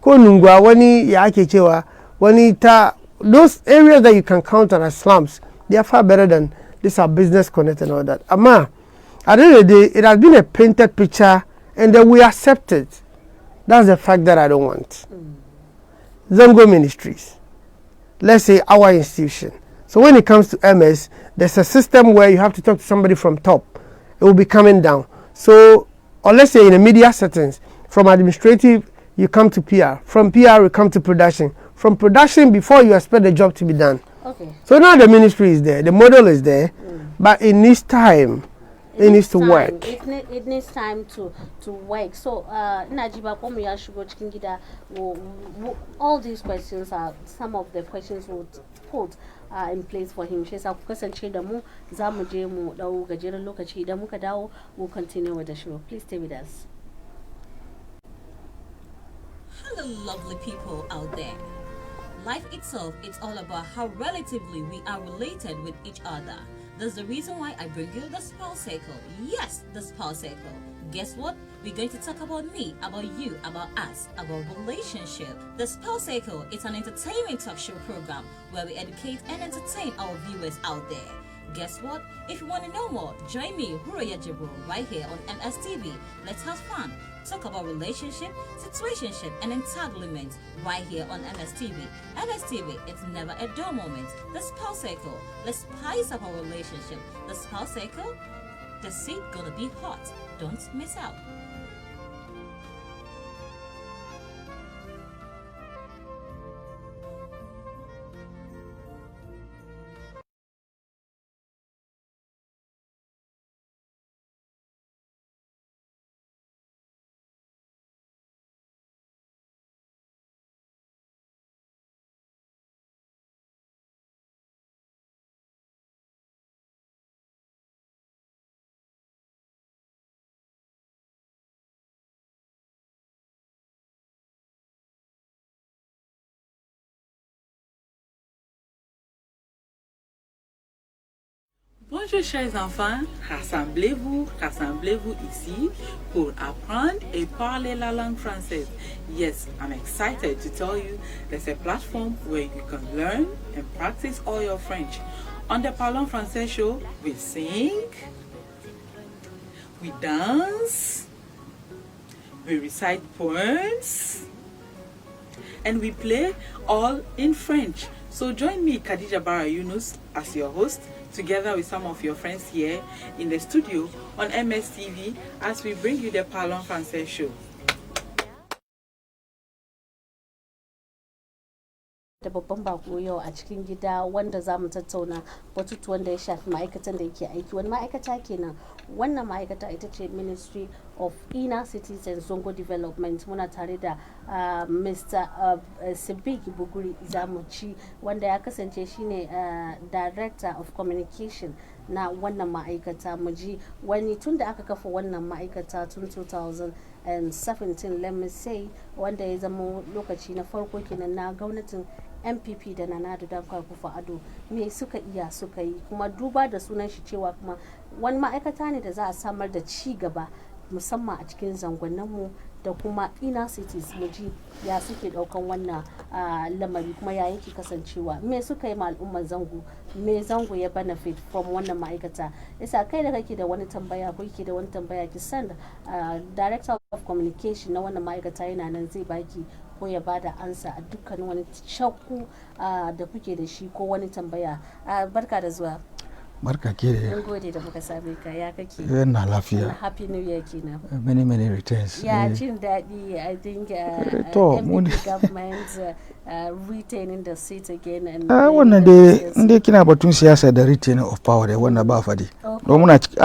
Ko Nungwa wani ya ake cewa wani ta, those areas that you can count on as slums, they are far better than these are business connect and all that. Ama, at the end of the day, it has been a painted picture, and then we accept it. That's the fact that I don't want. Zongo Ministries, let's say our institution. So when it comes to MS, there's a system where you have to talk to somebody from top. It will be coming down. So, or let's say in the media settings, from administrative, you come to PR. From PR, you come to production. From production, before you expect the job to be done, Okay. So now the ministry is there, the model is there, but it needs time. It needs to work. It needs time to work. So, Najiba, come here, Shugo Chikingida, all these questions are some of the questions we'll put in place for him. She's of course and Chidamu, Zamujemu, Gajera Lokachi, Damukadao will continue with the show. Please stay with us. Hello, lovely people out there. Life itself, it's all about how relatively we are related with each other. That's the reason why I bring you the Spell Circle. Yes, the Spell Circle. Guess what? We're going to talk about me, about you, about us, about relationship. The Spell Circle is an entertainment talk show program where we educate and entertain our viewers out there. Guess what? If you want to know more, join me, Huroya Jibro, right here on MSTV. Let's have fun. Talk about relationship, situationship, and entanglement right here on MSTV. MSTV, it's never a dull moment. The Spell Circle. Let's spice up our relationship. The Spell Circle, the seat gonna be hot. Don't miss out. Bonjour chers enfants, rassemblez-vous ici pour apprendre et parler la langue française. Yes, I'm excited to tell you there's a platform where you can learn and practice all your French. On the Parlons Français show, we sing, we dance, we recite poems, and we play all in French. So join me, Khadija Bara Yunus, as your host, together with some of your friends here in the studio on MSTV as we bring you the Parlons Français show. Da babban bako yau a cikin gida wanda za mu tattauna batutuwan da ya shafi ma'aikatan da yake aiki. Wani ma'aikata kenan? Wannan ma'aikata ita ce Ministry of Inner Cities and Zongo Development. Muna tare da Mr. Sibik Buguri Zamuci wanda ya kasance shine Director of Communication na wannan ma'aikata. Mu ji wani tun da aka kafa wannan ma'aikata tun 2017, let me say, wanda ya zama lokaci na farko kenan na gwamnatin MPP da Nana Addo Dankwa Akufo-Addo. Me suka iya suka yi, kuma duba da sunan shi cewa kuma wani ma'aikata ne da za a samar da ci gaba musamman a cikin zangonninmu da kuma inner cities. Mu ji ya suke daukan wannan lamari kuma ya yake kasancewa, me suka yi ma al'ummar Zango, me Zango ya benefit from wannan ma'aikata. Isa kai da kake da wani tambaya ko kike da wani tambaya, ki send Director of Communication na wannan ma'aikata yana nan zai baki ko ya bada ansa a dukkanin wani shakku da kuke da shi ko wani tambaya. Barka da zuwa. Barka ke da. Mun gode da muka same ka, ya kake? Na lafiya. Happy New Year kenan. Many returns. Ya jin daɗi. I think MPP government retaining the seat again. And wannan dai inda kina batun siyasa da retaining of power da wannan ba fadi. Don muna ciki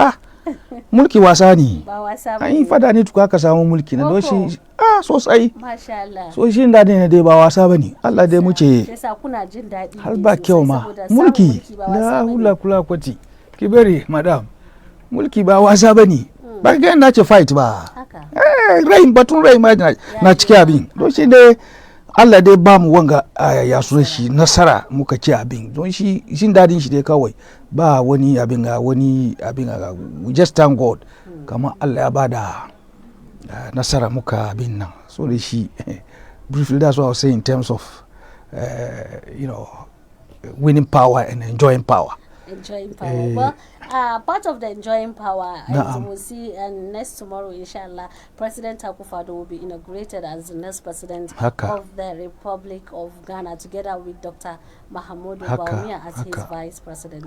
mulki wasa ne. Ba wasa ba. An yi fada ne tuka ka samu mulki na don shi sosai. Masha Allah. So shi daɗi ne dai ba wasa bane. Allah dai mu ce. Yasa kuna jin daɗi. Har ba kyau ma. Mulki la hula kula kwati. Ki bari madam. Mulki ba wasa bane. Ba ga na ce fight ba. Rai batun rai ma na ciki abin. Don shi dai Allah dai ba mu wanga ya sunan shi nasara muka ci abin. Don shi jin dadin shi dai kawai ba wani abin ga we just thank God. Kama Allah ya bada nasara muka abin nan. So da shi briefly that's what I was saying in terms of winning power and enjoying power. Enjoying power. Well, part of the enjoying power, as we'll see, and next tomorrow, inshallah, President Akufo-Addo will be inaugurated as the next president of the Republic of Ghana, together with Dr. Mahamudu Bawumia as his vice president.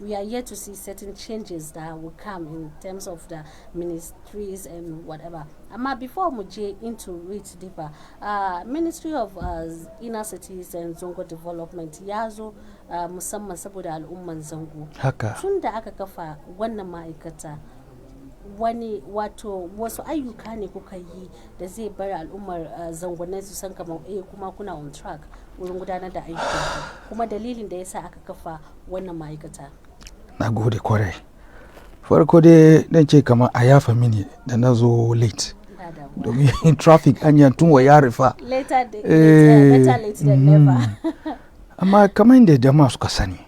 We are yet to see certain changes that will come in terms of the ministries and whatever. Before Muje into read deeper, Ministry of Inner Cities and Zongo Development yazo musamman saboda al'umman Zongo. Tun da aka kafa wannan ma'aikata wani wasu ayyuka ne kuka yi da zai bar al'ummar zangonai su san kamar kuma kuna on track wurin gudanar da ayyuka kuma dalilin da yasa aka kafa wannan ma'aikata. Na gode kwarai. Farko dai dan ce kamar a yafa mini da na zo late. Domin traffic anya tun wa ya rufa. Better late than never. Amma kamar da jama'a suka sani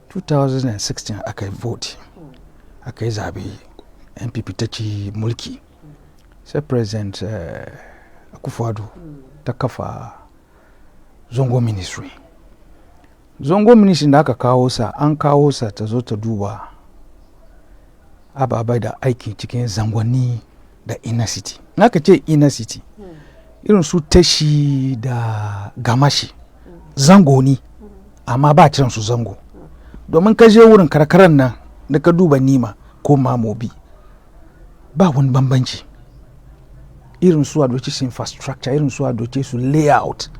2016 aka yi vote aka yi zabe NPP ta ci mulki sai president Akufo-Addo ta kafa Zongo ministry da aka kawo sa an kawo sa ta zo ta duba ababai da aiki cikin zangonni da inner city naka ce inner city irin su tashi da gamashi zango ni amma ba ciran su zango domin ka je wurin karkaran nan da ka duba nima ko mamobi ba wani bambanci irin su a doce su infrastructure irin su a doce su layout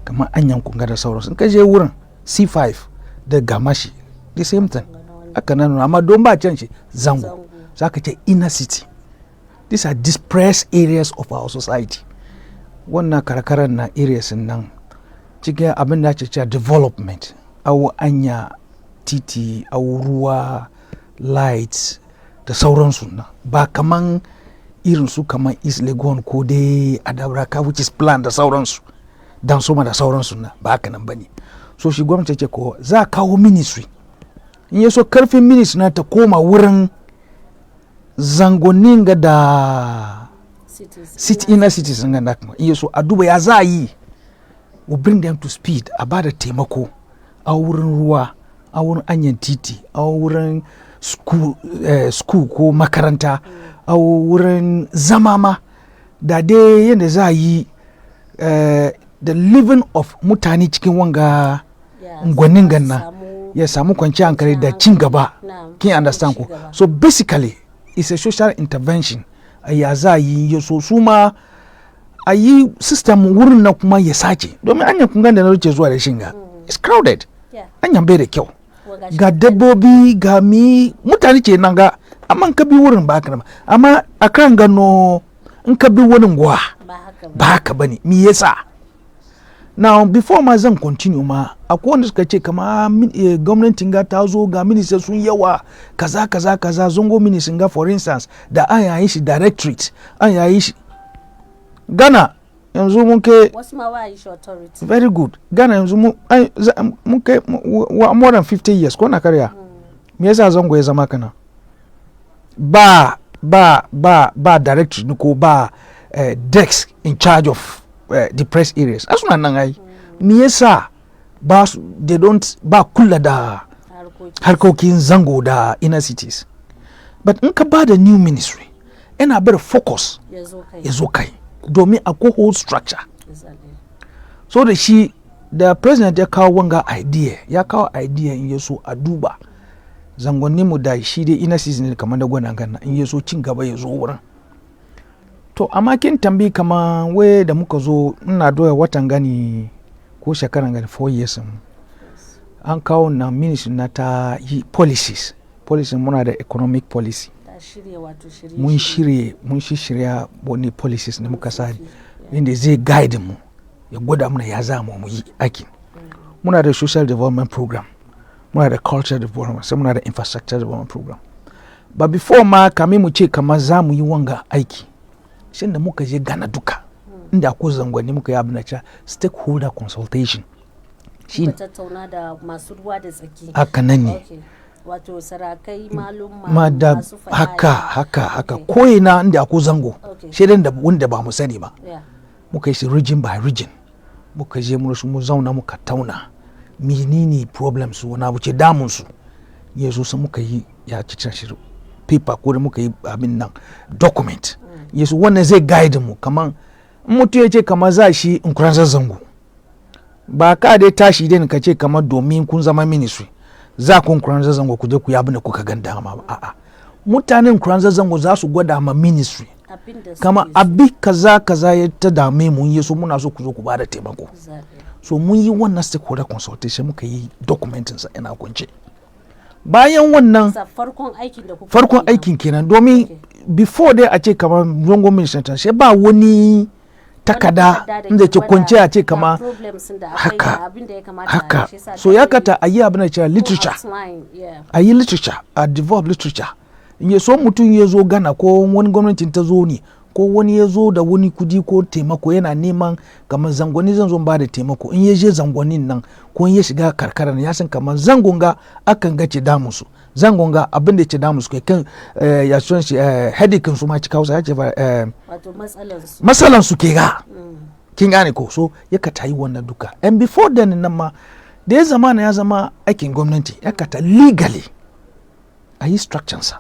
kamar anyan kunga da sauransu in ka je wurin C5 da gamashi the same thing aka nan amma don ba can shi zango za ka ce inner city. These are dispersed areas of our society. Wannan karkaran na areas nan cikin abin da ake cewa development awu anya titi awu ruwa lights da sauransu na ba kaman irin su kaman East Legon ko dai Adabraka which is plan da sauransu dan soma da sauransu na ba haka nan bane. So shi gwamnati ce ko za kawo ministry in yaso karfin ministry na ta koma wurin zangonin ga da inner cities nga da kuma iya so a duba ya za yi we bring them to speed a ba da taimako a wurin ruwa a wurin anyan titi a wurin school ko makaranta a wurin zama ma da dai yadda za yi the living of mutane cikin wanga gwanin ganna ya samu kwanciyar hankali da cin gaba kin understand ko so basically it's a social intervention ya za yi ya so su ma a yi system wurin na kuma ya sace domin anyan kungan da na ruce zuwa da shinga it's crowded anyan bai da kyau ga dabbobi ga mutane ke nan ga amma ka bi wurin ba haka amma a kan gano in ka bi wurin gwa ba haka bane me yasa now before ma zan continue ma akwai wanda suka ce kama gwamnatin ga ta zo ga minister sun yawa kaza zongo minister ga for instance da an yayi shi directorate an yayi shi Ghana yanzu mun kai wasu ma wa yi shi authority very good Ghana yanzu mun kai more than 50 years ko na karya me yasa zongo ya zama kana ba directorate ko ba desk in charge of depressed areas asuna nan ai me yasa ba kula da harkokin zango da inner cities but in ka ba da new ministry ina bar focus ya zo kai domin akwai whole structure so da shi da president ya kawo wanga idea in yaso a duba zangonni mu da shi dai inner cities ne kamar da gwanan ganna in yaso cin gaba ya zo wurin to amma kin tambi kama we da muka zo ina doya watan gani ko shekaran gani 4 years an kawo na ministry na ta yi policies muna da economic policy mun shirya wani policies ne muka sa inda zai guide mu ya gwada muna ya za mu yi aikin muna da social development program muna da cultural development sai muna da infrastructure development program but before ma kamin mu ce kamar za mu yi wanga aiki shin da muka je Ghana duka inda akwai zangonni muka yi abin da cewa stakeholder consultation shi ne tattauna da masu ruwa da tsaki haka nan ne wato sarakai malum masu haka koyina inda akwai zango shaidan da wanda ba mu sani ba muka yi shi region by region muka je mu zauna muka tauna menene problems su wani abu ce damun su yanzu sai muka yi ya cikin shi paper ko da muka yi abin nan document yesu wannan zai guide mu kaman mutu ya ce kamar za shi in kuranzar zango ba ka dai tashi dai ka ce kamar domin kun zama ministry za ku kuran zango ku je ku yabi da kuka ganda ma ba a'a mutanen kuran zango za su gwada ma ministry kama abi kaza ya ta dame mun yi so muna so ku zo ku bada taimako so mun yi wannan stakeholder consultation muka yi documentin sa ina kunce bayan wannan farkon aikin kenan domin before dai a ce kamar zongo ministry sai ba wani takada inda ke kwance a ce kama haka so ya kata a yi abin da cewa literature a yi literature a develop literature in ya so mutum ya zo gana ko wani gwamnatin ta zo ne ko wani ya zo da wani kudi ko taimako yana neman kamar zangoni zan zo ba da taimako in ya je zangonin nan ko in ya shiga karkara ya san kamar zangonga akan gace damusu zangonga abin da ya ce damusu kai kan ya son shi headache su ma cika hausa ya ce wato matsalan su ke ga kin gane ko so ya ka tayi wannan duka and before then nan ma da ya zama ya zama aikin gwamnati ya ka ta legally a yi structures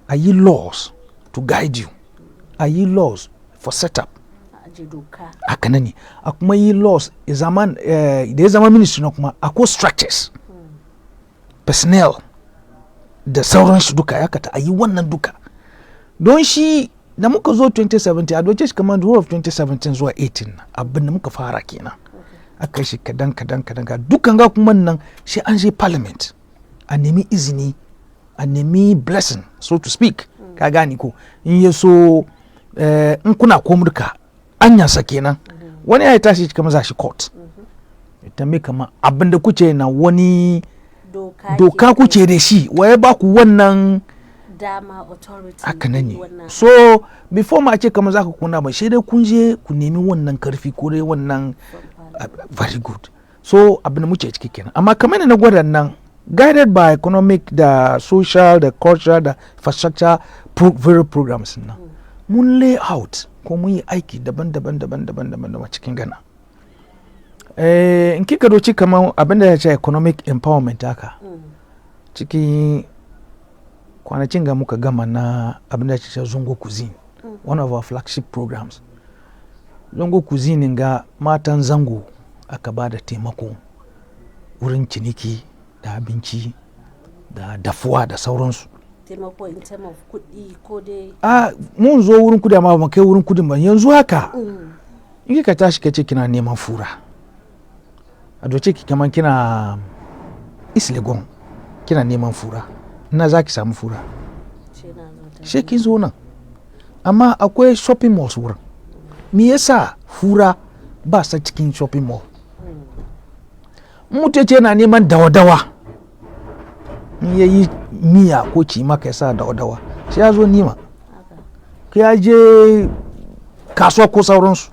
a yi laws to guide you a yi laws for setup haka ne a kuma yi laws da ya zama ministry na kuma akwai structures personnel da sauran shi duka ya kata a yi wannan duka don shi da muka zo 2017 a doce shi kamar the whole of 2017 zuwa 18 abin da muka fara kenan aka shi kadan dukkan ga kuma nan shi an je parliament a nemi izini a nemi blessing so to speak ka gani ko in ya so in kuna komurka an yasa kenan wani ya tashi kamar za shi court ita mai kama abin da kuce na wani doka kuce da shi waye ba ku wannan dama authority haka ne so before ma ce kamar za ka kuna ba sai dai kun je ku nemi wannan karfi ko dai wannan very good so abin da muke ciki kenan amma kamar na gwada nan guided by economic da social da cultural da infrastructure very programs nan mun lay out ko mun yi aiki daban-daban cikin Ghana in kika doci kamar abin da ya ce economic empowerment haka cikin kwanacin ga muka gama na abin da ya ce Zongo Cuisine one of our flagship programs Zongo Cuisine ga matan zango aka ba da taimako wurin ciniki da abinci da dafuwa da sauransu taimako in term of kudi ko dai mun zo wurin kudi amma ba kai wurin kudin ba yanzu haka in ka tashi kace kina neman fura a doce ki kaman kina Islegon kina neman fura ina zaki samu fura she kin zo nan amma akwai shopping malls wurin me yasa fura ba sa cikin shopping mall mutum ce na neman dawa-dawa ya yi miya ko ci maka ya sa dawa-dawa sai ya zo nima ya je kasuwa ko sauransu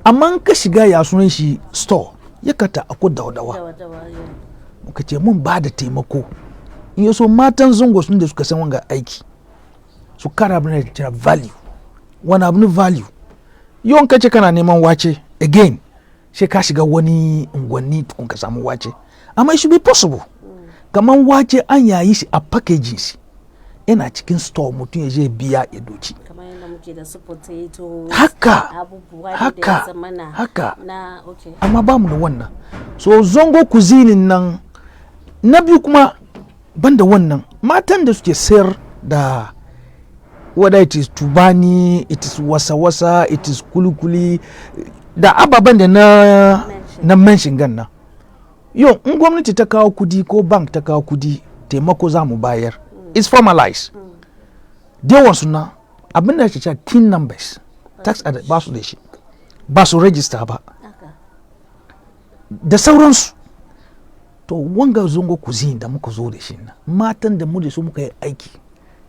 amma ka shiga ya sunan shi store ya kata akwai dawa-dawa muka ce mun ba da taimako in yaso matan zango sun da suka san wanga aiki su kara abin da kira value wani abin value yawan kace kana neman wace again sai ka shiga wani unguwanni tukun ka samu wace amma it should be possible kaman wace an yayi shi a packaging shi yana cikin store mutum ya je biya ya doci kamar yadda muke da su potato haka na okay amma ba mu da wannan so Zongo Cuisine nan na biyu kuma banda wannan matan da suke sayar da whether it is tubani it is wasa-wasa it is kulikuli da ababen da na mention ganna yau in gwamnati ta kawo kudi ko bank ta kawo kudi taimako za mu bayar it's formalized yawan suna abin da ke cewa tin numbers tax ba su da shi ba su register ba da sauransu to wanga Zongo Cuisine da muka zo da shi na matan da mu da su muka yi aiki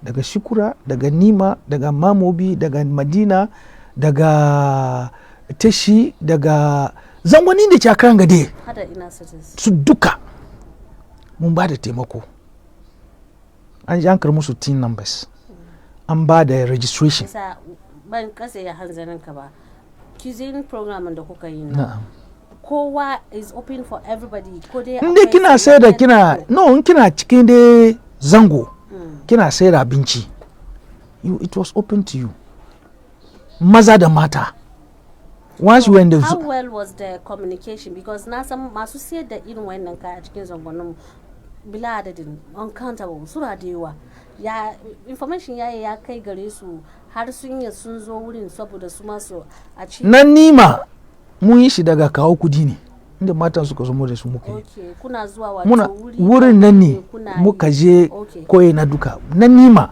daga Shukura daga Nima daga Mamobi daga Madina daga Tashi daga zangoni da cakaran gade su duka mun ba da taimako an ji an kar musu tin numbers an ba da registration ban kasa ya hanzarin ka ba cuisine program da kuka yi na kowa is open for everybody ko dai inda kina sai da kina no in kina cikin dai zango kina sai da abinci it was open to you maza da mata once you went how well was the communication? Because now some masu say that in when nanka a cikin Zongo bila adadin uncountable su radewa ya information ya kai gare su har sun yi sun zo wurin saboda su masu a ci nan nima mun yi shi daga kawo kudi ne inda matan suka zo mu da su muka yi kuna zuwa wato muna wurin nan ne muka je koyi na duka nan nima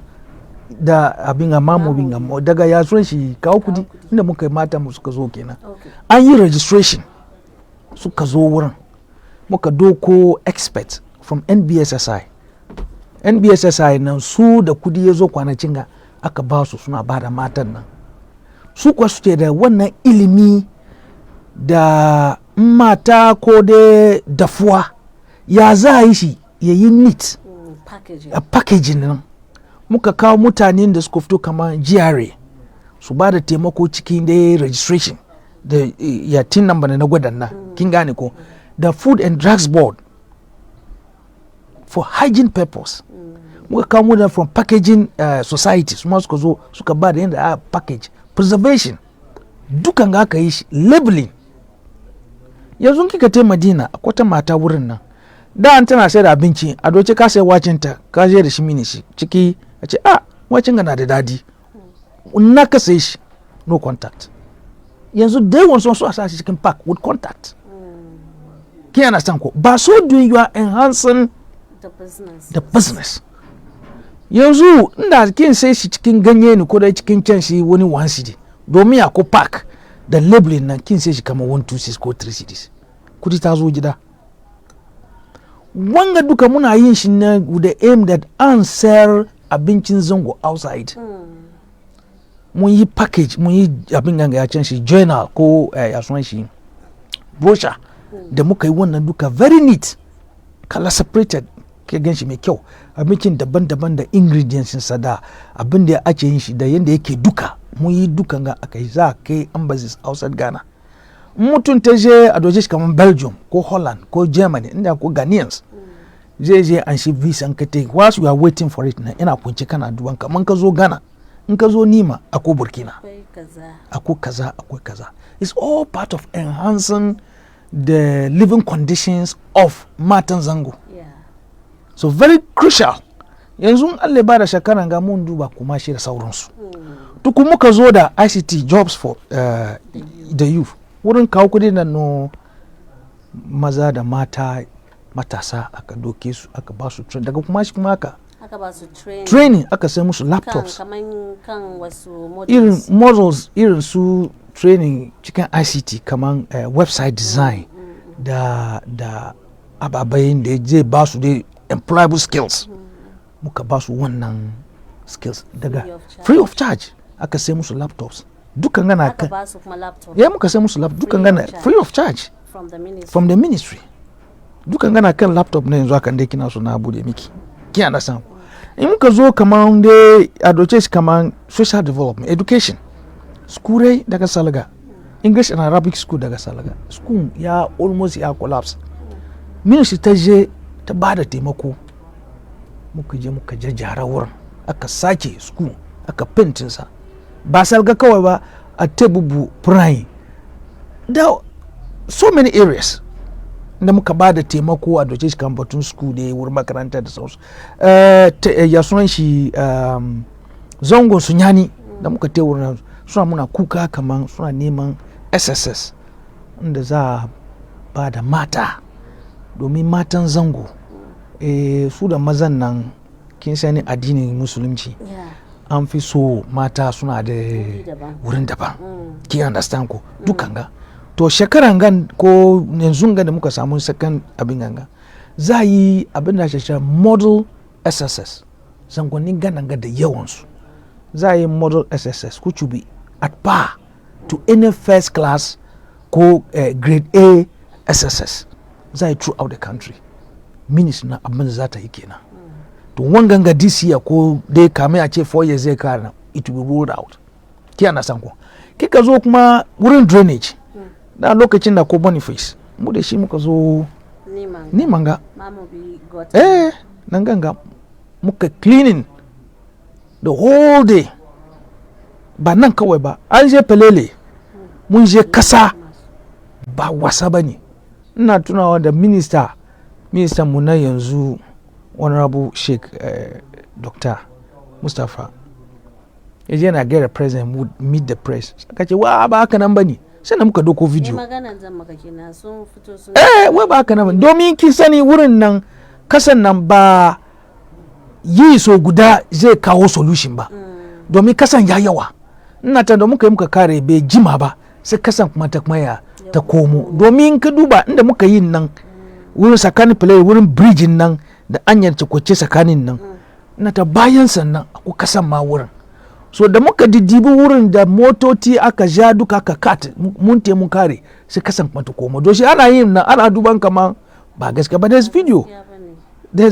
da abin amma bin daga yasuwan shi kawo kudi inda muka yi matan mu suka zo kenan an yi registration suka zo wurin muka doko expert from NBSSI nan su da kudi ya zo kwanacin ga aka ba su suna ba da matan nan su kuwa suke da wannan ilimi da mata ko da dafuwa ya za a yi shi ya yi neat a packaging nan muka kawo mutanen da suka fito kamar GRA su ba da taimako cikin da registration da ya tin number na gwadan nan kin gane ko da Food and Drugs Board for hygiene purpose muka kawo mu da from packaging society su ma suka zo suka ba da yadda a package preservation dukan ga aka yi shi labeling yanzu kika te Madina akwai ta mata wurin nan da an tana sai da abinci a doce ka sai wacinta ka je da shi mini shi ciki a ce wacin ga na da dadi na ka sai shi no contact yanzu dai wansu su a sa shi cikin pack with contact kin understand ko ba so doing you are enhancing the business yanzu inda kin sai shi cikin ganye ne ko da cikin can shi wani 1 cedi domin ya ko pack da labeling nan kin sai shi kamar 126 ko 3 cedis kudi ta zo gida wanga duka muna yin shi na with the aim that an sell abincin Zongo outside mun yi package mun yi abin ganga ya can shi journal ko ya sunan shi brochure da muka yi wannan duka very neat color separated ke gan shi mai kyau abincin daban-daban da ingredients sa da abin da ake yin shi da yanda yake duka mun yi dukan ga aka yi za kai embassies outside Ghana mutum ta je a doje shi kamar Belgium ko Holland ko Germany inda ko Ghanaians zai je an shi visa an ka take whilst we are waiting for it na ina kunce kana duban kaman ka zo Ghana in ka zo Nima akwai Burkina akwai kaza it's all part of enhancing the living conditions of matan Zango so very crucial yanzu Allah ba da shakaran ga mun duba kuma shi da sauransu tuku muka zo da ICT jobs for the youth wurin kawo kudi nan no maza da mata matasa aka doke su aka ba su training daga kuma shi kuma aka ba su training aka sai musu laptops kan wasu irin models irin su training cikin ICT kaman website design da ababayin da zai ba su dai employable skills muka ba su wannan skills daga free of charge aka sai musu laptops dukan gana kan ya muka sai musu laptops dukan gana free of charge from the ministry dukan gana kan laptop na yanzu akan dai kina so na bude miki kina da san in muka zo kaman dai a doce shi kaman social development education school daga Salaga English and Arabic school daga Salaga school ya almost ya collapse ministry ta je ta bada taimako muka je muka jajjara wurin aka sake school aka pentin sa ba Salga kawai ba a Tebubu Prime da so many areas da muka ba da taimako a doce shi kan batun school da wurin makaranta da sauransu ya sunan shi Zongo Sunyani da muka te wurin suna muna kuka kaman suna neman SSS inda za a ba da mata domin matan Zango su da mazan nan kin sani addinin musulunci an fi so mata suna da wurin daban ki understand ko dukan ga to shekaran gan ko yanzu ga da muka samu second abin ganga za yi abin da shi model SSS zangonin ganan ga da yawansu za yi model SSS which will be at par to any first class ko grade A SSS za yi throughout the country ministry na abin da za ta yi kenan to wangan ga this year ko dai kame a ce 4 years zai kara it will be rolled out ki ana san ko kika zo kuma wurin drainage da lokacin da ko Boniface mu da shi muka zo ni manga nan ganga muka cleaning the whole day ba nan kawai ba an je Pelele mun je kasa ba wasa bane. Ina tunawa da minister mu na yanzu honorable Sheikh Dr. Mustapha yaje na get the president would meet the press. Kace wa ba haka nan bane. Sai na muka doko video. Maganan zan maka kina sun fito sun wai ba haka nan domin kin sani wurin nan kasan nan ba yi so guda zai kawo solution ba. Domin kasan ya yawa. Ina ta da muka kare bai jima ba sai kasan kuma ta komo. Domin ka duba inda muka yi nan wurin tsakanin play wurin bridge nan da anyar cikwace tsakanin nan. Ina ta bayan sannan akwai kasan ma wurin. So da muka didibi wurin da motoci aka ja duka aka kat mun kare sai kasan kuma ta komo. Don shi ana yin nan ana duban kama ba gaskiya ba. There's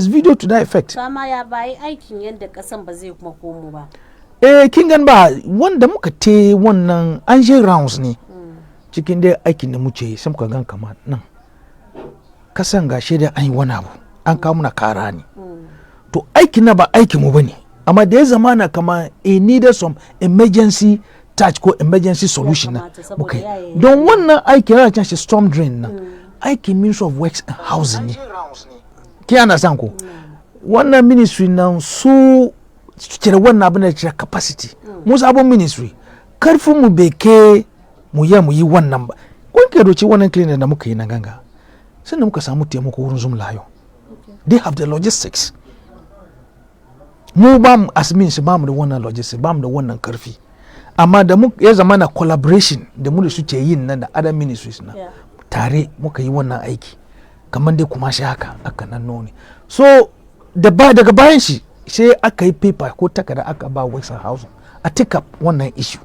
video to that effect. Sama ya bayi aikin yadda kasan ba zai kuma komo ba. Kin gan ba wanda muka te wannan an je rounds ne cikin dai aikin da muke yi sai muka gan kama nan kasan gashi da an yi wani abu an kawo muna kara ne. To aikin na ba aikin mu bane amma da ya zamana kama needed some emergency touch ko emergency solution na muka yi. Don wannan aikin yana shi storm drain na aikin Ministry of Works and Housing ne. Ki ana san ko wannan ministry nan su cire wannan abin da cire capacity mu sabon ministry karfin mu bai ke mu yi wannan ba. Kun ke doci wannan clinic da muka yi na ganga sai muka samu taimako wurin Zoom Layo. They have the logistics. Mu ba mu asmin shi ba mu da wannan logistics ba mu da wannan karfi amma da mu ya zama na collaboration da mu da su ke yin nan da other ministries na tare muka yi wannan aiki kamar dai kuma shi haka aka nan none. So daga bayan shi sai aka yi paper ko takarda aka ba Western Housing a take up wannan issue.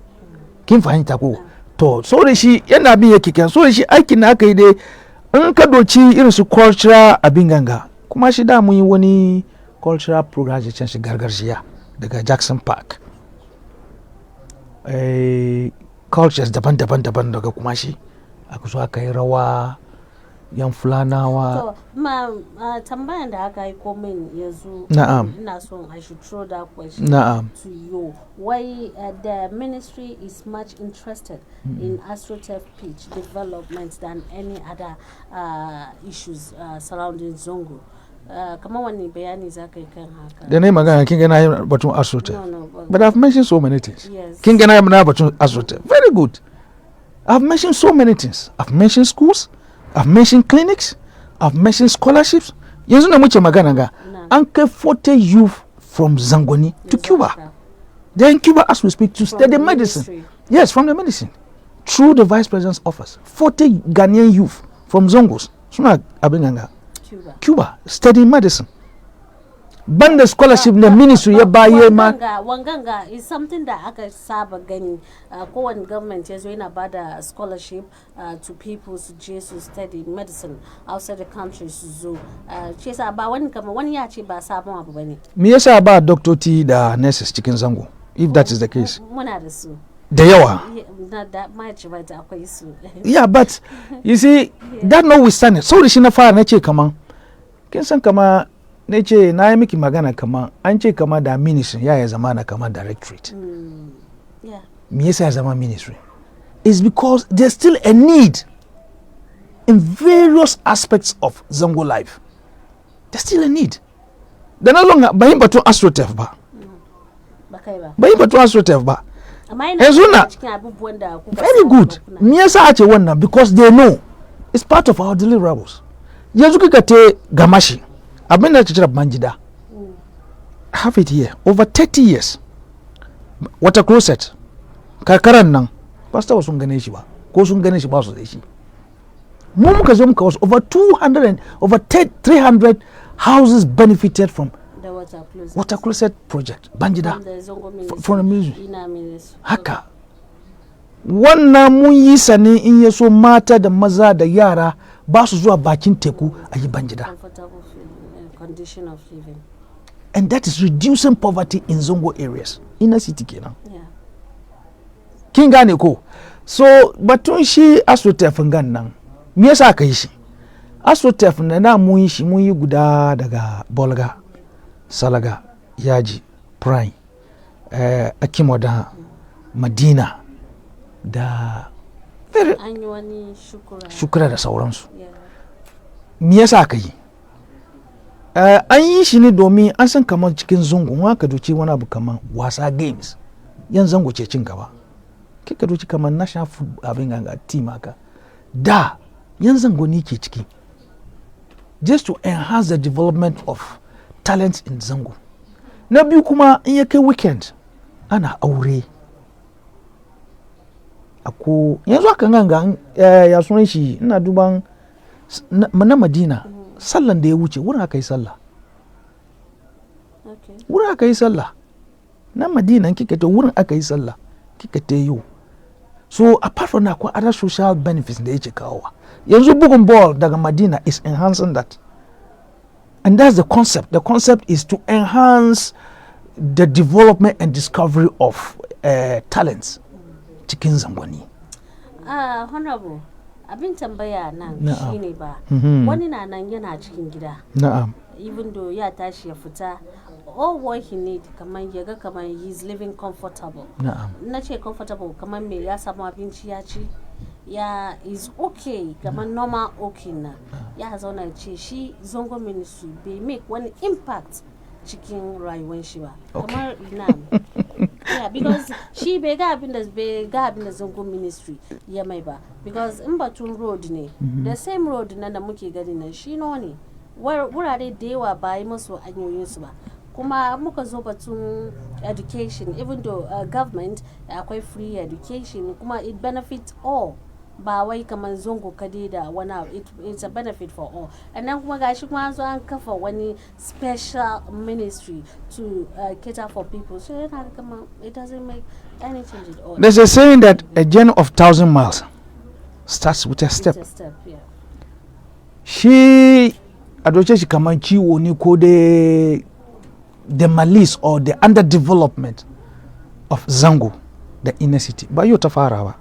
Kin fahimta ko to so da shi yana bin yake kan so da shi aikin da aka yi dai in ka doci irin su cultural abin ganga kuma shi da mun yi wani cultural program da shi gargajiya daga Jackson Park cultures daban-daban daga kuma shi aka so aka yi rawa yan fulanawa. So tambayan da aka yi komen yanzu ina son I should throw that question to you. Why the ministry is much interested in AstroTurf pitch development than any other issues surrounding Zongo. Kamar wani bayani za ka yi kan haka? Da na yi magana kin gana yin batun AstroTurf. But I've mentioned so many things. Yes. Kin gana yin batun AstroTurf. Very good. I've mentioned so many things. I've mentioned schools. I've mentioned clinics. I've mentioned scholarships. Yanzu na muke magana ga an kai 40 youth from Zangoni to Cuba. They're in Cuba as we speak to study medicine. Yes, from the medicine. Through the Vice President's office. 40 Ghanaian youth from Zongos. Suna abinganga. Cuba studying medicine. Banda scholarship na ministry ya baye ma. Wanganga is something that aka saba gani kowane government ya zo yana bada scholarship to people su je su study medicine outside the country su zo. Ce sa ba wani kama wani ya ce ba sabon abu bane. Me yasa ba doctorati da nurses cikin Zango if that is the case? Muna da su. Da yawa. Not that much but akwai su. Yeah, but you see that notwithstanding so da shi na fara na ce kaman kin san kama ne ce na yi miki magana kama an ce kama da ministry ya zama na kama directorate. Me yasa ya zama ministry? It's because there's still a need in various aspects of Zongo life. There's still a need. Da na longa bayin batun AstroTurf ba. Bayin batun AstroTurf ba. Yanzu na very good. Me yasa a ce wannan because they know it's part of our deliverables. Yanzu kika te Gamashi abin da kira Banjida. I have it here over 30 years. Water closet karkaran nan pastor sun gane shi ba ko sun gane shi ba su da shi. Mu muka zo muka wasu over 200 and over 300 houses benefited from the water closet project Banjida from the ministry. Haka wannan mun yi sane in ya so mata da maza da yara ba su zuwa bakin teku a yi Banjida. Condition of living. And that is reducing poverty in Zongo areas. Inner city kenan. Kin gane ko? So batun shi AstroTurf gan nan me yasa aka yi shi? AstroTurf na mun yi shi mun yi guda daga Bolga, Salaga, Yaji, Prime, Akimoda, Madina da an yi wani shukura da sauransu. Me yasa ka yi? An yi shi ne domin an san kamar cikin Zongo wa ka doce wani abu kamar wasa games yan Zongo ce cin gaba. Kika doce kamar national football abin ganga team haka da yan Zongo ne ke ciki just to enhance the development of talents in Zongo. Na biyu kuma in ya kai weekend ana aure ako yanzu aka ganga ya sunan shi ina duban na Madina sallan da ya wuce wurin aka yi sallah. Wurin aka yi sallah na Madina kika ta wurin aka yi sallah kika ta yau. So apart from that akwai other social benefits da yake kawowa. Yanzu bugun ball daga Madina is enhancing that. And that's the concept. The concept is to enhance the development and discovery of talents cikin Zangoni. Honorable, abin tambaya nan shine ba wani na nan yana cikin gida. Na'am. Even though ya tashi ya fita, all what he need kaman ya ga kaman he's living comfortable. Na'am. Na ce comfortable kaman me ya samu abinci ya ci. Ya is okay kaman normal okay na. Ya zauna ce shi Zongo Ministry bai make wani impact cikin rayuwar shi ba. Kamar ina. Yeah, because shi bai ga abin da Zongo Ministry ya mai ba. Because in batun road ne, the same road na da muke gani nan shi ne. Wurare da yawa ba yi musu hanyoyin su ba. Kuma muka zo batun education, even though government akwai free education, kuma it benefits all. Ba wai kamar Zongo kadai da wani it's a benefit for all. And then kuma gashi kuma zo an kafa wani special ministry to cater for people. So it doesn't make any change at all. There's a saying that a journey of 1,000 miles starts with a step. Yeah. She adoce shi kamar ciwo ne ko the malice or the underdevelopment of Zongo, the inner city. Ba yau ta fara ba.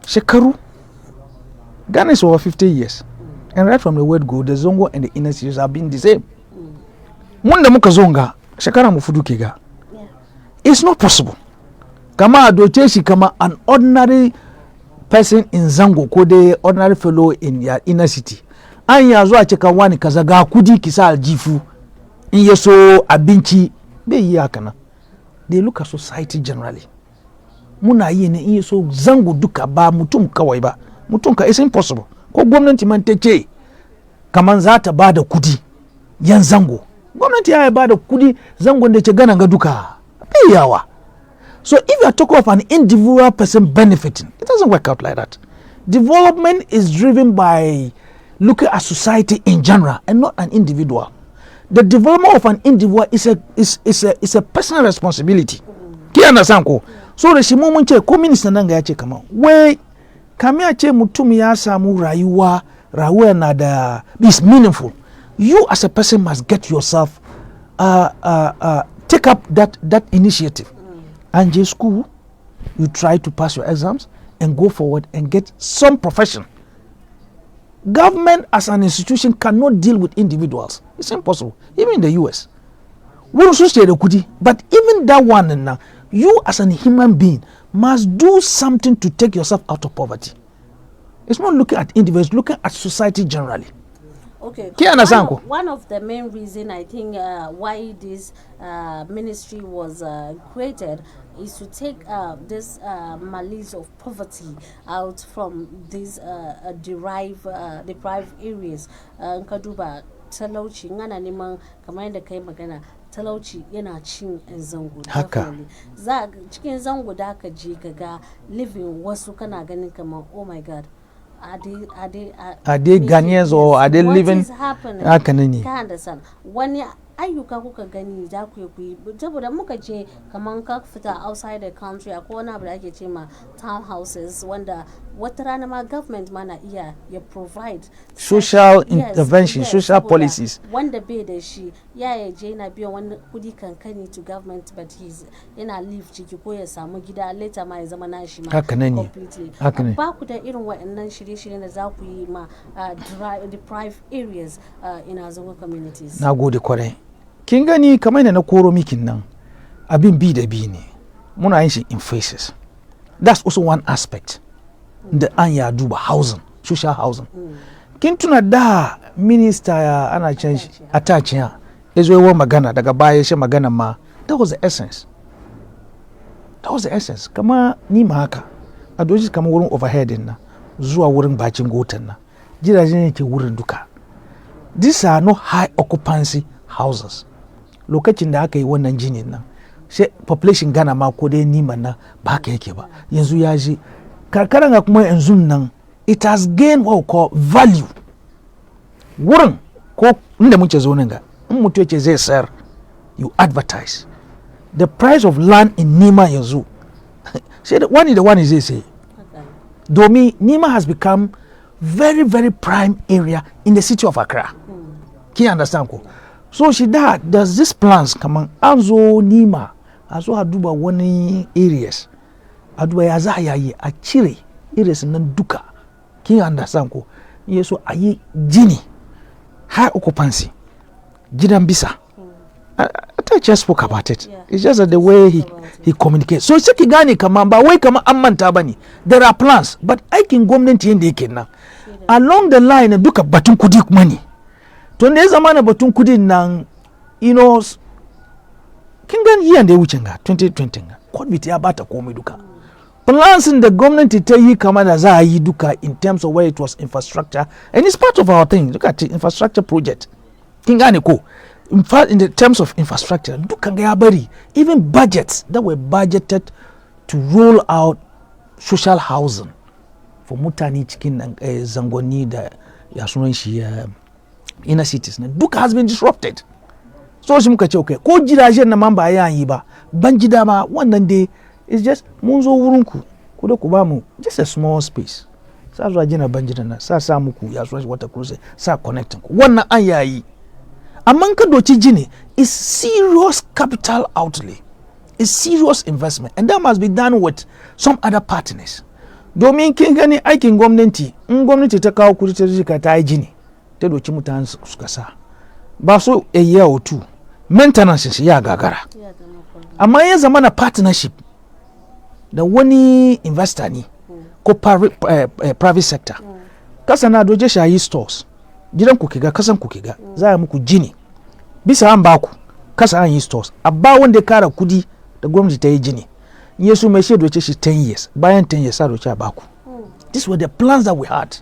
Shekaru, Ghana is over 50 years. And right from the word go, the Zongo and the inner cities have been the same. Munda muka zonga, shekara mufudu kega. It's not possible. Kama adoche shi kama an ordinary person in Zongo ko the ordinary fellow in your inner city. An ya zuwa cika wani kaza ga kudi kisa aljifu. In yeso abinci be yi haka na. They look at society generally. Muna yi ne in so Zongo duka ba mutum kawai ba. Mutum ka is impossible. Ko gwamnati man ta ce kaman za ta bada kudi yan Zongo. Gwamnati ya bada kudi Zongo da ce gana ga duka. Be yawa. So if you are talking of an individual person benefiting, it doesn't work out like that. Development is driven by looking at society in general and not an individual. The development of an individual is a personal responsibility. Ki understand ko? So da shi mun ce ko minister nan ga ya ce kaman wai kame a ce mutum ya samu rayuwa na da is meaningful. You as a person must get yourself take up that initiative. And J school, you try to pass your exams and go forward and get some profession. Government as an institution cannot deal with individuals. It's impossible. Even in the US. But even that one now, you as a human being must do something to take yourself out of poverty. It's not looking at individuals, looking at society generally. Okay. One of the main reason I think why this ministry was created is to take this malice of poverty out from these deprived areas. Kaduba talauci ngana neman kamar yadda kai magana talauci yana cin Zongo. Haka. Za cikin Zongo da ka je ka ga living wasu kana ganin kamar oh my god. Are they Ghanaians or are they living? Ka understand. Wani ayyuka kuka gani za ku yi saboda muka je kaman ka fita outside the country akwai wani abu da ake ce ma townhouses wanda wata rana ma government ma na iya ya provide social intervention, social policies. Wanda bai da shi ya je na biyan wani kudi kankani to government but he's yana live ciki ko ya samu gida later ma ya zama nashi ma completely. Ba ku da irin waɗannan shirye-shirye da za ku yi ma deprived areas in our Zongo communities. Na gode kwarai. Kin gani kamar da na koro mikin nan abin bi da bi ne muna yin shi in phases. That's also one aspect. da an ya duba housing, social housing. Kin tuna da minister ya ana change attach ya yazo yawa magana daga baya shi magana ma, that was the essence. That was the essence. Kama ni ma haka a doji kama wurin overhead na zuwa wurin bakin gotan na gidajen yake wurin duka. These are not high occupancy houses. Lokacin da aka yi wannan jinin nan sai population Ghana ma ko dai nima na ba haka yake ba, yanzu ya ji karkaran ga kuma yanzu nan it has gained what we call value. Wurin ko inda muke zo nan ga in mutum yake zai sayar, you advertise the price of land in Nima yanzu sai wani da wani zai say domin Nima has become very very prime area in the city of Accra. Can you understand ko? So she does this plans kaman an zo Nima a zo a duba wani areas a duba ya za a yi a cire areas nan duka. Can you understand ko? Yeso a yi gini high occupancy gidan bisa. I just spoke about it. Yeah. It's just that the way he communicates. So sai ki gane kaman ba wai kaman an manta bane. There are plans, but aikin gwamnati yanda yake nan along the line duka batun kudi kuma ne. To ne zamana batun kudin nan, you know, kin gani yi da ya wuce ga 2020 ga COVID ya bata komai duka. Plans in the government ta yi kama da za a yi duka in terms of where it was infrastructure, and it's part of our thing. Look at the infrastructure project. Kin gane ko? In fact, in the terms of infrastructure, duka ga ya bari even budgets that were budgeted to roll out social housing for mutane cikin zangoni da ya sunan shi inner cities na duka has been disrupted. So shi muka ce okay, ko gidajen na man ba ya yi ba, ban gida ma wannan dai is just mun zo wurin ku da ku ba mu just a small space. Sa zuwa gina ban gidan na sa muku ya sunan shi wata cruise sa connecting ku wannan an yayi. Amma ka doci gini is serious capital outlay, is serious investment, and that must be done with some other partners. Domin kin gani aikin gwamnati, in gwamnati ta kawo kudi ta jika ta yi gini ta doki mutane suka sa ba so a year or two maintenance shi ya gagara. Amma ya zama na partnership da wani investor ne ko private sector, kasa na doje shayi stores gidan ku kiga kasan ku kiga za a muku gini bisa an baku kasa an yi stores a ba wanda ya kara kudi da gwamnati ta yi gini yesu mai shedo ce shi 10 years bayan 10 years sa doce a baku. These were the plans that we had.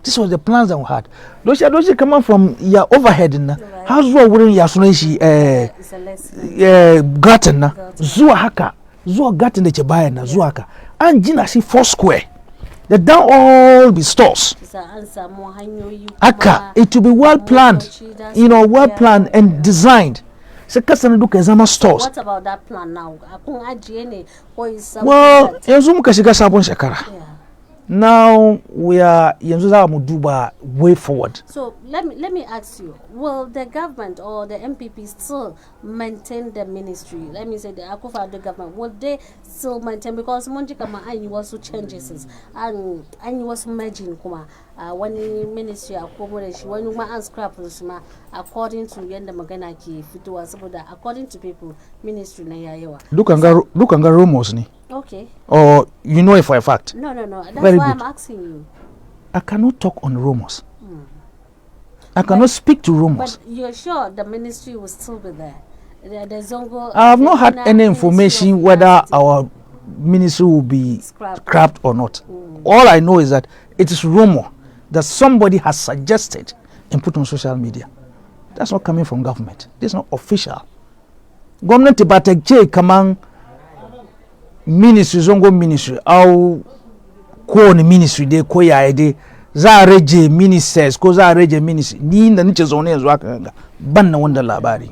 This was the plans that we had. Doshi come from your overhead na har zuwa wurin ya sunan shi garden na zuwa haka zuwa garden da ke bayan na zuwa haka an gina shi 4 square. The down all be stores. Aka, it will be well planned, you know, well planned and designed. So kasana duka zama stores. What about that plan now? Well, yanzu muka shiga sabon shekara. Now we are yanzu za mu duba way forward. So let me ask you, will the government or the MPP still maintain the ministry? Let me say the Akufo-Addo government, will they still maintain, because Monji kama anyi wasu changes and anyi wasu merging kuma wani ministry akomo da shi wani ma an scrap shi ma according to yanda magana ke fitowa saboda according to people ministry na yayawa. Dukan ga rumors ne. Okay. Or you know it for a fact? No. That's Very why good. I'm asking you. I cannot talk on rumors. I cannot speak to rumors. But you're sure the ministry will still be there? The Zongo. I have not had any information whether our ministry will be scrapped or not. All I know is that it is rumor that somebody has suggested and put on social media. That's not coming from government. This is not official. Government ibatekje kamang ministry Zongo ministry au ko ni ministry de ko ya de za rage ministers ko za rage ministry ni da nake zaune yanzu haka ga ban na wanda labari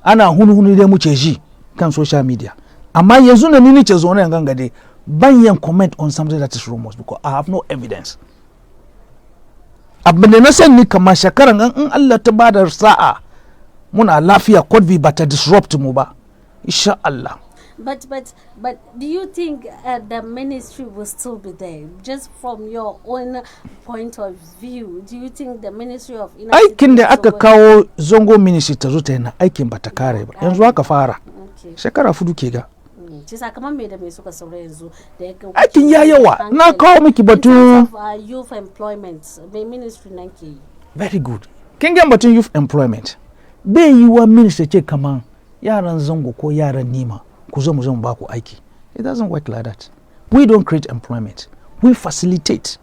ana hunu dai muke ji kan social media amma yanzu da ni nake zaune ganga dai ban yan comment on something that is rumors because I have no evidence. Abin da na sani kamar shekaran in Allah ta bada sa'a muna lafiya COVID ba ta disrupt mu ba insha Allah. But do you think the ministry will still be there? Just from your own point of view, do you think the ministry of aikin da aka kawo Zongo ministry ta zo ta yana aikin ba ta kare ba yanzu aka fara shekara fudu ke ga Just come on, made a mess of Sorenzo. I think yawa. Now call me Kibatu. Youth employment, the ministry Nanki. Very good. Kingdom Batu youth employment. Be you are minister check come on. Yaran Zongo ko Yaran Nima. Kuzomu baku aiki. It doesn't work like that. We don't create employment. We facilitate.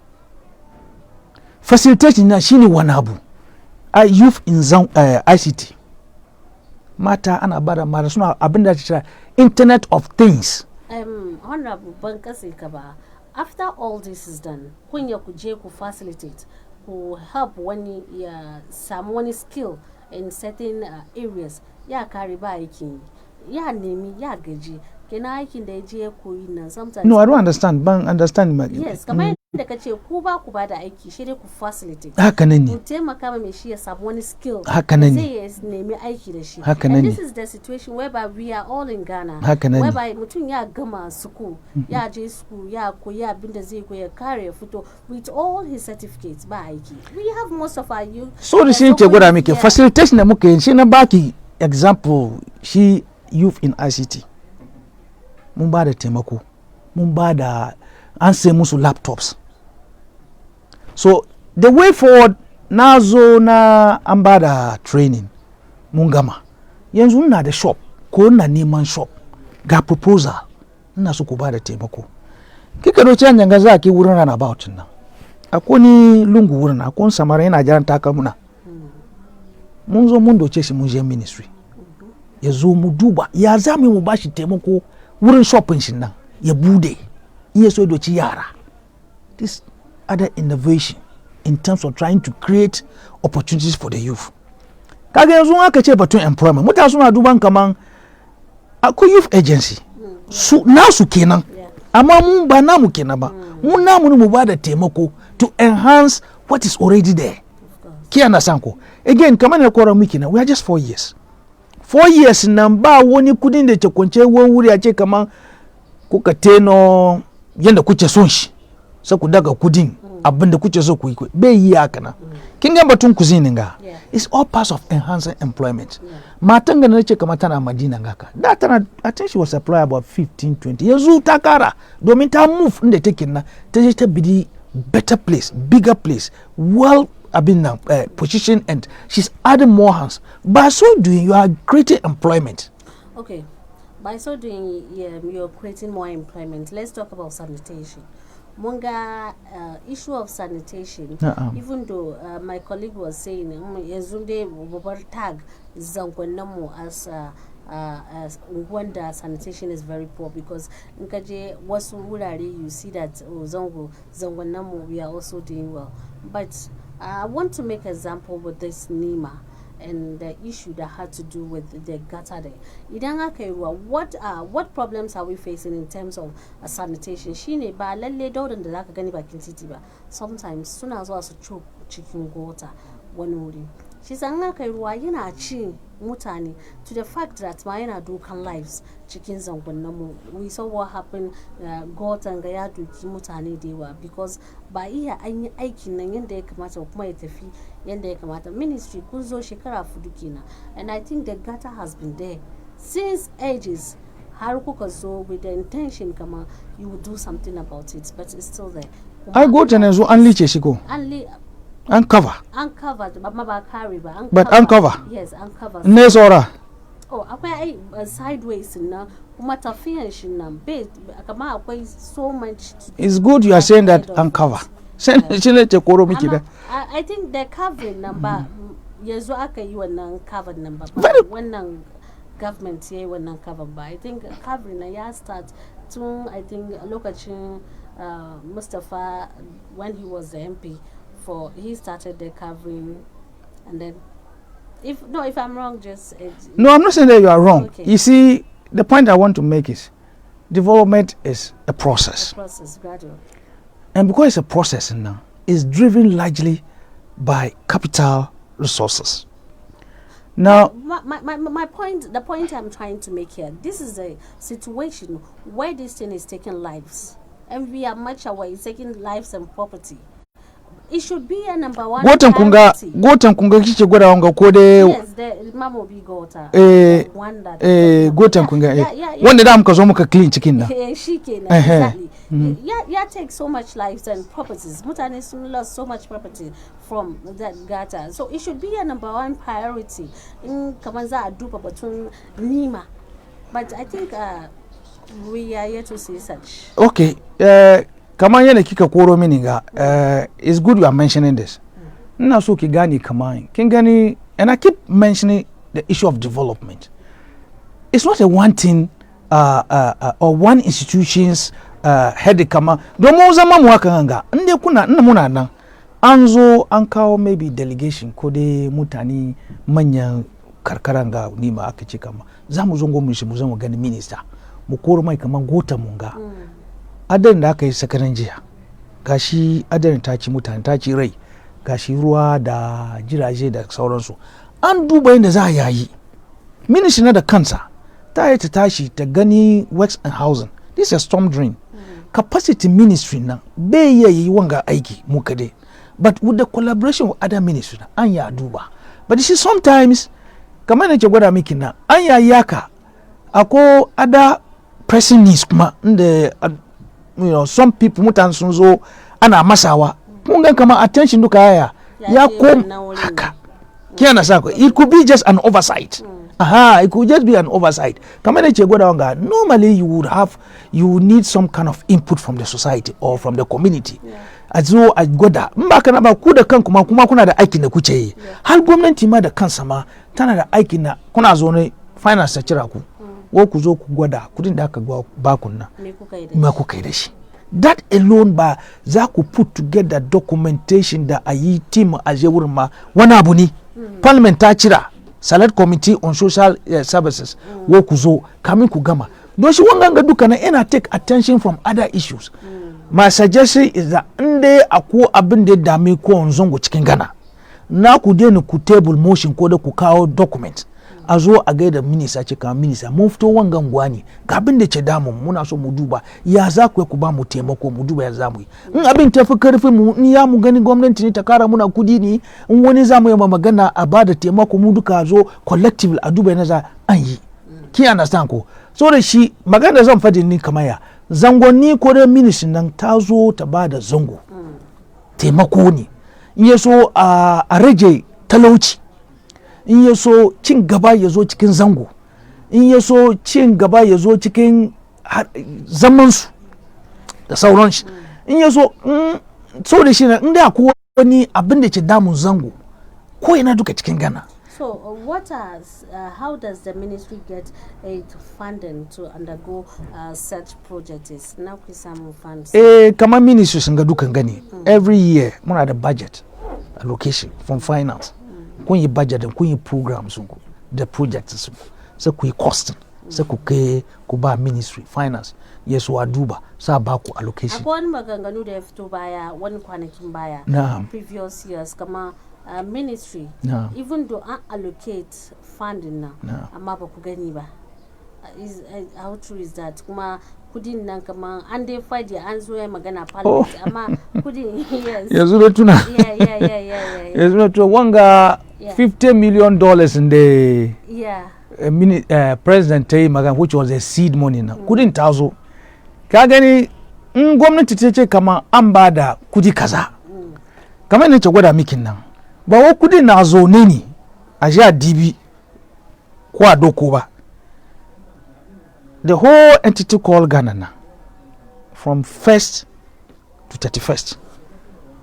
Facilitation na shini wanabu. Youth in ICT. Mata anabara mara suna abinda chicha Internet of Things. Honorable Bankasi Kaba, after all this is done, when you could facilitate, who help when someone is skilled in certain areas, ya kariba iking, ya nemi, ya geji. Can I can the sometimes? No, I don't understand. Bang, understand me. Yes, come on. The kache kuba da aiki shi dai ku facilitate. Haka ne. Ku taimaka ma me shi ya samu wani skill. Haka ne. Sai ya nemi aiki da shi. Haka ne. And this is the situation whereby we are all in Ghana. Haka ne. Whereby mutum ya gama school, ya je school, ya koyi abinda zai koyi kare fito with all his certificates ba aiki. We have most of our youth. So the same ce gwada muke facilitation da muke shi na baki example shi youth in ICT. Mun ba da taimako. Mun ba da an sai musu laptops. So the way forward na zo na an ba da training mun gama. Yanzu na da shop ko na neman shop ga proposal ina so ku ba da taimako. Kika doce an yanga za ki wurin runabout nan. Akwai ni lungu wurin akwai samara yana jiran takamuna. Mun zo mun doce shi mun je ministry. Ya zo mu duba ya za mu ba shi taimako wurin shopping shi nan ya bude. Iya so doci yara. This other innovation in terms of trying to create opportunities for the youth. Kaga yanzu aka ce batun employment mutane suna duban kaman akwai youth agency su nasu kenan amma mun ba namu kenan ba mun namu ne mu ba da taimako to enhance what is already there. Ki understand ko again kaman ne kora miki na we are just 4 years. 4 years nan ba wani kudin da ke kwance wuri a ce kaman kuka teno yanda kuke son shi sai ku daga kudin abinda kuke so ku yi bai yi haka na kin ga batun kuzinin ga it's all parts of enhancing employment matan ga nace kamar tana Madina ngaka da tana I think she was employed about 15-20 yanzu ta kara domin ta move inda take na ta je ta bidi better place bigger place well position and she's adding more hands by so doing you are creating employment. Okay, by so doing you're creating more employment. Let's talk about sanitation. Munga issue of sanitation, even though my colleague was saying Yazunde Bobar tag Zangonamo as wonder sanitation is very poor because Nkaje wasu wurare you see that Zongonamo we are also doing well. But I want to make an example with this Nima and the issue that had to do with the gutter there. Idanga Kairua, what problems are we facing in terms of sanitation? Shine ba lalle daudan da zaka gani bakin titi ba. Sometimes suna zuwa su choke cikin gota wani wuri. Shi san Kairua yana ci mutane to the fact that ma yana dukan lives cikin zangonnan mu. We saw what happened gotan ga ya duki mutane da yawa because ba iya an yi aikin nan yanda ya kamata kuma ya tafi yanda ya kamata. Ministry kun zo shekara 4 kenan and I think the gutter has been there since ages. Har kuka zo with the intention kama you will do something about it but it's still there. I go to yanzu an lice shi ko uncovered but ma ba carry ba but uncover yes uncovered ne sora oh akwai sideways na kuma tafiyan shi nan be kama akwai so much it's good you are saying that uncover sai ne ce koro miki da I think the covering number yanzu aka yi wannan covered number wannan government yayi wannan cover ba I think covering na ya start tun I think lokacin Mustafa when he was the MP he started the covering and then if I'm wrong just no I'm not saying that you are wrong. Okay. You see the point I want to make is development is a process gradual and because it's a process now it's driven largely by capital resources. Now my point, the point I'm trying to make here, this is a situation where this thing is taking lives and we are much away, it's taking lives and property. it should be a number one. Gotan kunga kiche gwada wanga kode. Yes, the mamo be gota. One that. Gotan kunga. One da muka zo muka clean cikin na. Shi kenan exactly. Yeah, take so much lives and properties. Mutane sun lost so much property from that gata. So it should be a number one priority. In kaman za a duba batun nima. But I think we are yet to see such. Okay. Kaman yana kika koro mini ga it's good you are mentioning this. Ina so ki gani kaman kin gani, and I keep mentioning the issue of development. It's not a one thing or one institution's head kama domin zama mu haka hanga inde kuna ina muna nan an zo an kawo maybe delegation ko dai mutane manyan karkaran ga ni ma aka ce kama za mu zo mu shi mu zama gani minister mu koro mai kaman gota munga adan da aka yi sakaran jiya gashi adan ta ci mutane ta ci rai gashi ruwa da jiraje da sauransu an duba yadda za a yayi ministry na da kansa ta yi ta tashi ta gani works and housing. This is a storm drain. Capacity ministry na bai yi wanga aiki mu kade, but with the collaboration with other ministries an ya duba. But you see sometimes kamar ne ke gwada miki na an ya yaka ako other pressing needs kuma inda some people mutan sun zo ana masawa kun ga kamar attention duka ya kom haka kiyana sako it could be just an oversight. It could just be an oversight. Normally you need some kind of input from the society or from the community. As though I go da mbaka ba ku da kanku ma kuma kuna da aikin da kuke yi. Har gwamnati ma da kansa ma tana da aikin na kuna zo ne finance ta cira ku. Wo ku zo ku gwada kudin da aka ba ku na. Me kuka yi da shi. That alone ba za ku put together documentation da ayi team a je wurin ma wani abu ne. Parliament ta cira Select Committee on Social Services wo ku zo kamin ku gama don shi wanganga duka na ina take attention from other issues. My suggestion is that inde ako abin da dame ko Zongo cikin Ghana na ku deni ku table motion ko da ku kawo document a zo a gaida minista ce ka minista mun fito wangan gwani ga abin da ce damu muna so mu duba ya za ku ba mu taimako mu duba ya za mu yi in abin tafi karfi mu in ya mu gani gwamnati ne ta kara muna kudi ne in wani za mu yi magana a ba da taimako mu duka zo collective a duba yana za an yi ki understand ko so da shi magana zan fadi ni kamar ya zangonni ko da ministry nan ta zo ta ba da zango taimako ne in ya so a rage talauci in ya so cin gaba ya zo cikin zango in ya so cin gaba ya zo cikin zamansu da sauransu in ya so so da shi na inda akwai wani abin da ke damun zango ko yana duka cikin Ghana. So how does the ministry get funding to undergo such projects? Now ku samu funds. Kamar ministry sun ga dukan gani every year muna da budget allocation from finance. Kun yi budget da kun yi programs ku da projects ku sai ku yi costing sai ku kai ku ba ministry finance yesu a duba sa ba ku allocation. Akwai wani maganganu da ya fito baya wani kwanakin baya previous years kama ministry even though an allocate funding na amma ba ku gani ba. How true is that? Kuma kudin nan kaman an dai fadi an zo ya magana parliament amma kudin yes yanzu da tuna yanzu da tuna wanga $50 million in the president ta yi magana which was a seed money na kudin ta zo ka gani in gwamnati ta ce kama an ba da kudi kaza kamar ne ce gwada mikin nan ba wa kudin na zo ne a ji a dibi ko a doko ba. The whole entity called Ghana now, from 1st to 31st,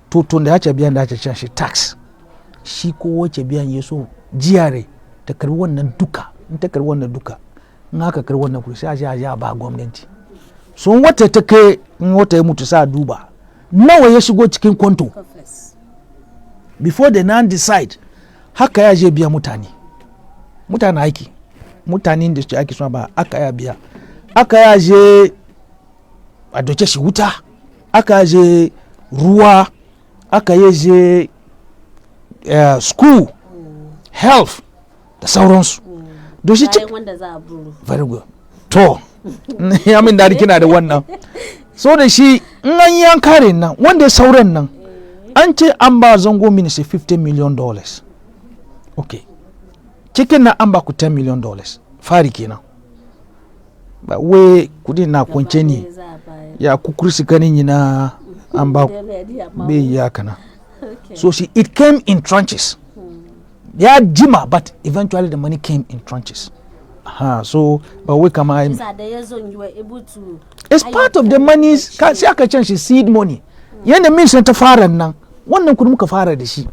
to da hace biyan da hace shi tax, shi ko wace biyan yeso jiyare ta karbi wannan duka, in ta karbi wannan duka, in haka karbi wannan kudi sai a ba gwamnati. So wata ta kai in wata ya mutu sa duba, nawa ya shigo cikin kwanto. Before they now decide, haka ya je biya mutane aiki. Mutanen da su ake suna ba aka ya biya aka ya je a doke shi wuta aka ya je ruwa aka ya je school health da sauransu don shi wanda za a buru very good to ya min da kina da wannan so da shi in an yi an kare nan wanda sauran nan Anche amba Zongo ministry $50 million. Okay. Chicken na amba ku $10 million. Fari kenan. Ba we kudi na kwencheni ya kukurisi kani nyina amba be ya kana. So it came in tranches. Yeah, Jima, but eventually the money came in tranches. So but we come you were able to. It's part of the monies. See, I can change seed money. Yanda means to fara nan. Wannan kudin muka fara da shi.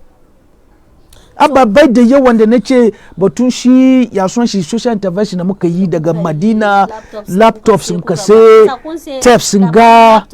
Abba bai da yawan da nace batun shi ya son shi social intervention da muka yi daga Madina, laptops muka sai, tapes ga.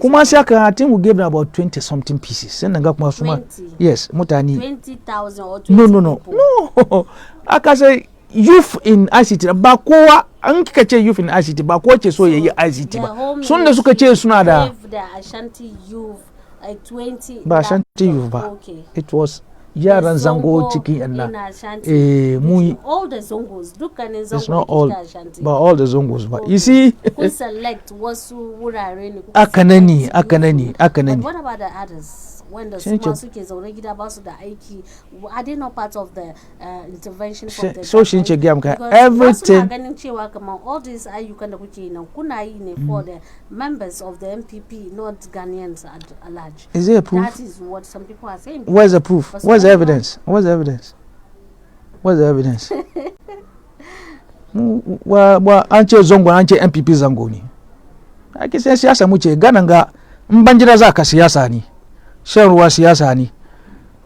Kuma sai aka I think we gave them about 20 something pieces. Sai nan ga kuma suma. Yes, mutane. 20,000 or 20. No. Aka sai youth in ICT ba kowa an kika ce youth in ICT ba kowa ce so yayi ICT ba. Sun da suka ce suna da Ashanti youth. 20 ba Ashanti youth ba. Okay. It was yaran Zongo ciki Allah. All the Zongos dukkanin Zongo. It's not all but all the Zongos but you see kun select wasu wurare ne akanani. But what about the others? When the small suke zaune gida ba su da aiki, are they not part of the intervention from the so shin ce gam ka everything ganin cewa kamar all these ayyukan da kuke nan kuna yi ne for the members of the MPP, not Ghanaians at large. Is there a proof? That is what some people are saying. Where's the proof? Where's the evidence? Wa an ce Zongo an ce MPP Zongo ne. Ake sai siyasa mu ce ganan ga in banjira za ka siyasa ne. Shan ruwa siyasa ne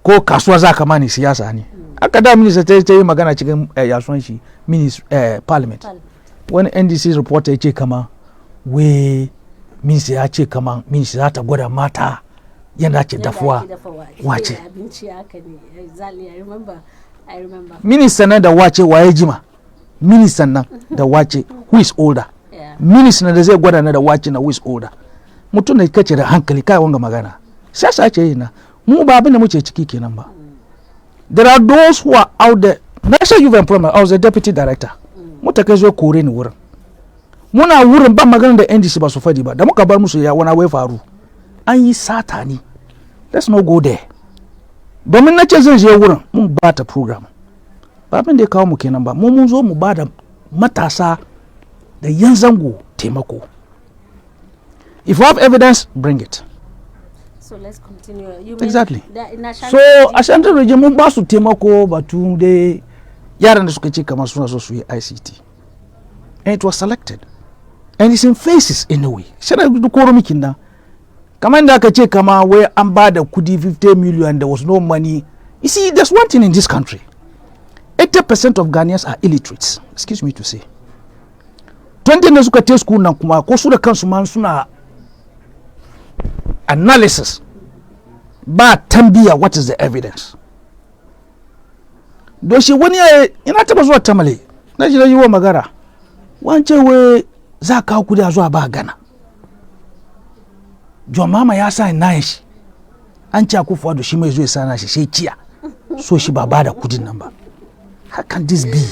ko kasuwa za ka mani siyasa ne. Aka da minista ta yi magana cikin yasuwan shi parliament. Wani NDC reporter ya ce kama we minista ya ce kama minista za ta gwada mata yana ce dafuwa wace. Minista nan da wace waye jima. Minista nan da wace who is older. Minista nan da zai gwada na da wace na who is older. Mutum da kace da hankali kai wanga magana. Siyasa ce yana mu ba abin da muke ciki kenan ba. There are those who are out there. National Youth Employment, I was a deputy director. Mutaka zo kore ni wurin. Muna wurin ba magana da NDC ba su fadi ba. Da muka bar musu ya wani wai faru. An yi sata ne. Let's not go there. Domin na ce zan je wurin mun ba ta program. Ba abin da ya kawo mu kenan ba. Mun zo mu ba da matasa da yan zango taimako. If you have evidence, bring it. So let's continue. Exactly. So Ashanti region mun ba su taimako batu da yaran da suka ce kamar suna so su yi ICT. And it was selected. And it's in phases in a way. Sai da koro mikin nan. Kamar da aka ce kama wai an ba da kudi 50 million, there was no money. You see, there's one thing in this country. 80% of Ghanaians are illiterates. Excuse me to say. 20 ne suka te school nan kuma ko su da kansu man suna analysis ba tambiya what is the evidence. Doshi wani ina taba zuwa Tamale na ji da yiwa magara wance we za ka kudi a zuwa ba Ghana. John Mama ya sa na shi an ci akufuwa da shi mai zuwa sana shi sai ciya so shi ba da kudin nan ba. How can this be?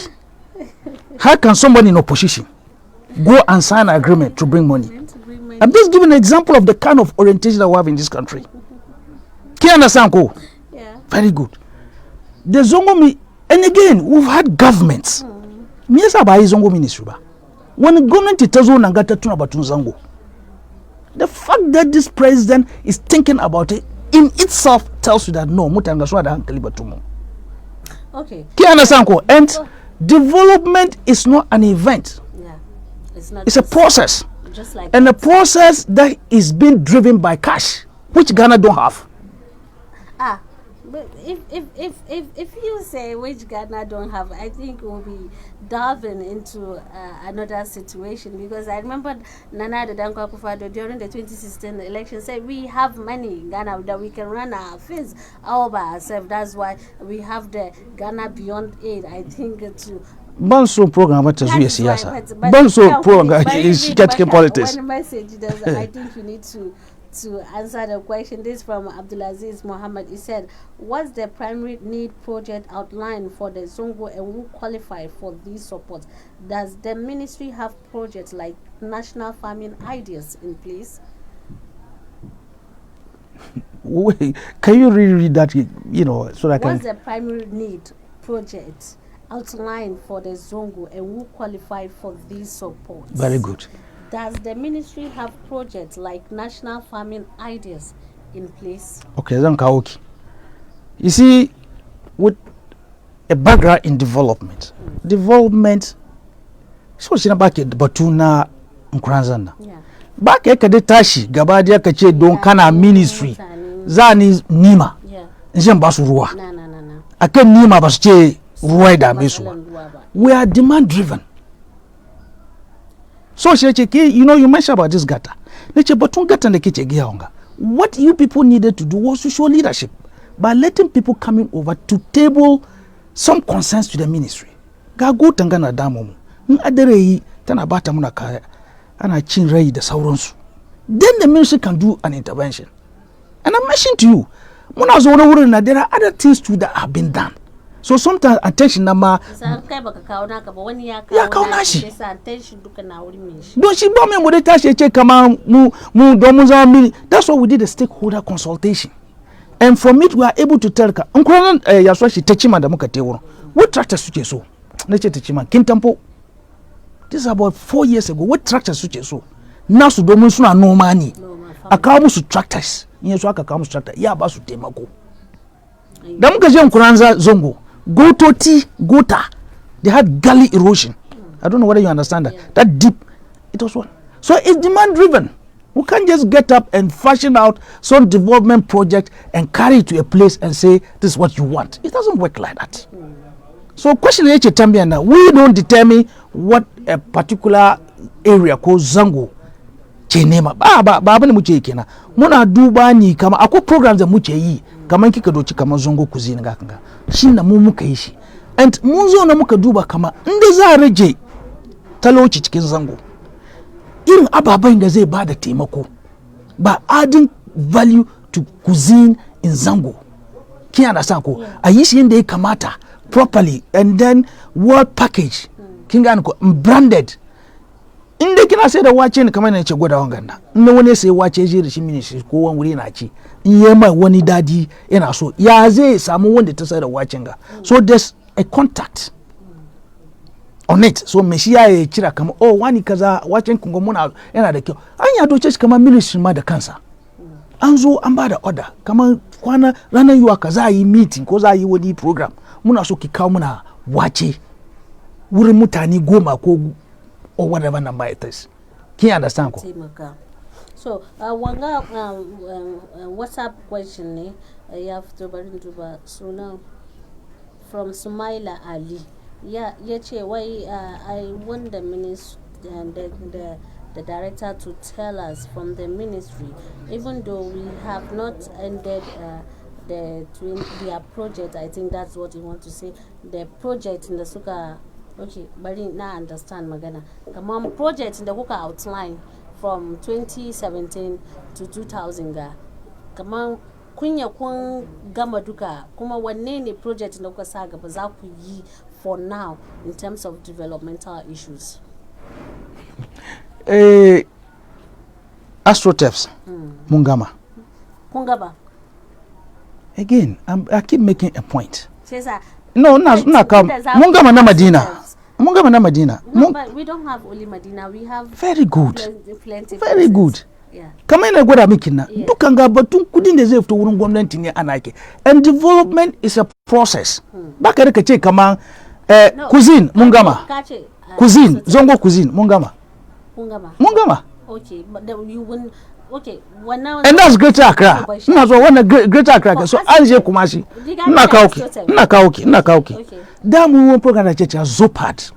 How can somebody in opposition go and sign an agreement to bring money? I'm just giving an example of the kind of orientation that we have in this country. Can you understand? Yeah. Very good. The Zongo and again, we've had governments. Me yasa ba yi Zongo ministry ba. When government ta zo nan ga ta tuna batun Zongo. The fact that this president is thinking about it in itself tells you that no, mutanga so da hankali batun mu. Okay. Can you understand? And development is not an event. Yeah. It's a process. Just like and a process that is being driven by cash, which Ghana don't have. But if you say which Ghana don't have, I think we'll be delving into another situation, because I remember Nana Dankwa Akufo-Addo during the 2016 election said we have money in Ghana that we can run our affairs all by ourselves. That's why we have the Ghana Beyond Aid, I think, to Banso program what is yes siyasa. Banso program is getting politics. One message does I think you need to answer the question. This from Abdulaziz Mohammed. He said, what's the primary need project outline for the Zongo and who qualify for these support? Does the ministry have projects like national farming ideas in place? Can you really read that, so that I can... What's the primary need project outlined for the Zongo and who qualified for these supports? Very good. Does the ministry have projects like national farming ideas in place? Okay, Zankaoki. You see, with a background in development, so she back at Batuna Nkranzana. Back at the Tashi, Gabadia Kache Don Kana ministry, Zani Nima, Zambasurua. I can Nima Basche Rueda Mesua. We are demand driven. So she you mentioned about this gata. Nature Batun Gata and the Kiche Giaonga. What you people needed to do was to show leadership by letting people coming over to table some concerns to the ministry. Gago Tangana Damu. Adere Tanabata Munaka and I chinray the Sauronsu. Then the ministry can do an intervention. And I mentioned to you, when I was over there are other things too that have been done. So sometimes attention nama don't she bomb me with the tash check come mu domuza. That's why we did a stakeholder consultation. And from it we are able to tell Uncle Yaswashi Techima da muka tewo. What tractors suche so? Nature Techima Kintampo. This is about 4 years ago. What tractors suche so? Now su domu suna no money. Akamu su tractors. Nyeso akamu su tractor. Ya ba su temako. Da muka je Nkuranza Zongo. Gota, they had gully erosion. I don't know whether you understand that. That deep, it was one. So it's demand driven. We can't just get up and fashion out some development project and carry it to a place and say this is what you want. It doesn't work like that. So question is, we don't determine what a particular area called Zongo chenema. Baba ni muche ikena. Muna duba ni kama ako programs ya muche yi. Kama nkika dochi kama Zongo kuzini ngakanga. Shina muka ishi. And munzo na muka duba kama ndeza reje talauci cikin Zango. Irin ababen da zai bada taimako. By adding value to cuisine in Zango. Ki understand ko? A yi shi yanda ya kamata properly and then well packaged. Kinga ko branded. Inda kina sai da wace ne kamar ne ce gwada wanganda. Inda wani sai wace ji da shi ministry ko wani wuri na ci. In yi mai wani dadi yana so ya zai samu wanda ta sai da wacin ga. So there's a contact on it. So me shi ya kira kamar wani kaza wacin kungo muna yana da kyau. An ya doce shi kamar ministry ma da kansa. An zo an ba da order kamar kwana ranar yuwa ka za yi meeting ko za yi wani program. Muna so ki kawo muna wace wurin mutane 10 ko or whatever number it is. Can you understand? So, wanga WhatsApp question you have to bring to so now from Sumaila Ali. Yeah, why I want the ministry and the director to tell us from the ministry, even though we have not ended their project. I think that's what you want to say. The project in the Suka. Okay, but now understand Magana. Come on, project in the Kuka outline from 2017 to 2000. Come on, kunya kun gama duka. Kuma wanne ne project in the Kuka saga bazaku yi for now in terms of developmental issues. Astroturfs, Mungama. Kungaba. Again, I keep making a point. Cesar. No, Mungama na Madina. Mungama na Madina. No, but we don't have only Madina. We have very good. Plenty very good. Yeah. Kama ina gwada miki na dukanga batun kudin da zai fito wurin gwamnati ne ana yake. And development is a process. Baka da kace kama cuisine Mungama. Cuisine Zongo cuisine Mungama. Mungama. Okay, but then you wouldn't. Okay, when now. And that's Greater Accra. No, so when Greater Accra. So Anje Kumasi. Nakauki. Okay. Then we will program that Zopad.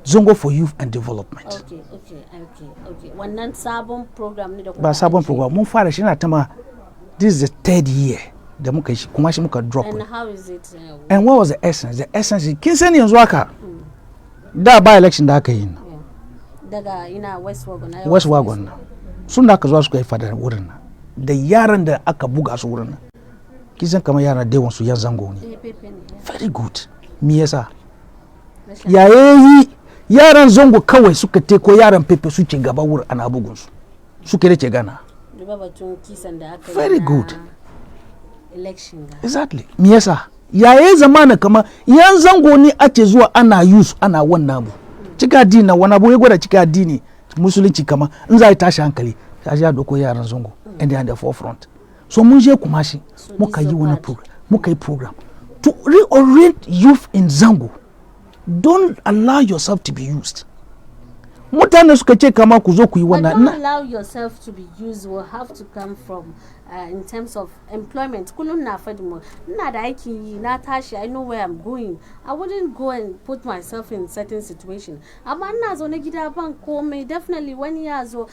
Zongo for Youth and Development. Okay. When nan sabon program ni da ba sabon program mun fara shi na tama. This is the 3rd year da muka shi kuma shi muka drop. And how is it? And what was the essence? The essence is kin sani yanzu haka. Da ba election da aka yi. Daga ina West Wagon. Sun da aka zo suka yi fadar wurin nan. Da yaran da aka buga su wurin nan. Kisan kamar yaran da yawan su yan Zango ne. Very good. Me yasa? Yayi yaran Zongo kawai suka te ko yaran Pepe suke gaba wurin ana bugun su. Suke rike gana. Very good. election. Exactly. Me yasa. Yaye zamana kama yan zango ni ake zuwa ana use ana wannan abu. Cika dini na wani abu ya gwada cika dini musulunci kama in za a tashi hankali ta ja doko yaran zango and they are in the forefront. So mun je Kumashi muka yi wani program, muka yi program to reorient youth in Zango. Don't allow yourself to be used. Mutane suka ce kama ku zo ku yi wannan. Don't allow yourself to be used will have to come from in terms of employment. Kullum na faɗi mu ina da aikin yi na tashi, I know where I'm going. I wouldn't go and put myself in certain situation. Amma ina zo na gida ban komai, definitely wani ya zo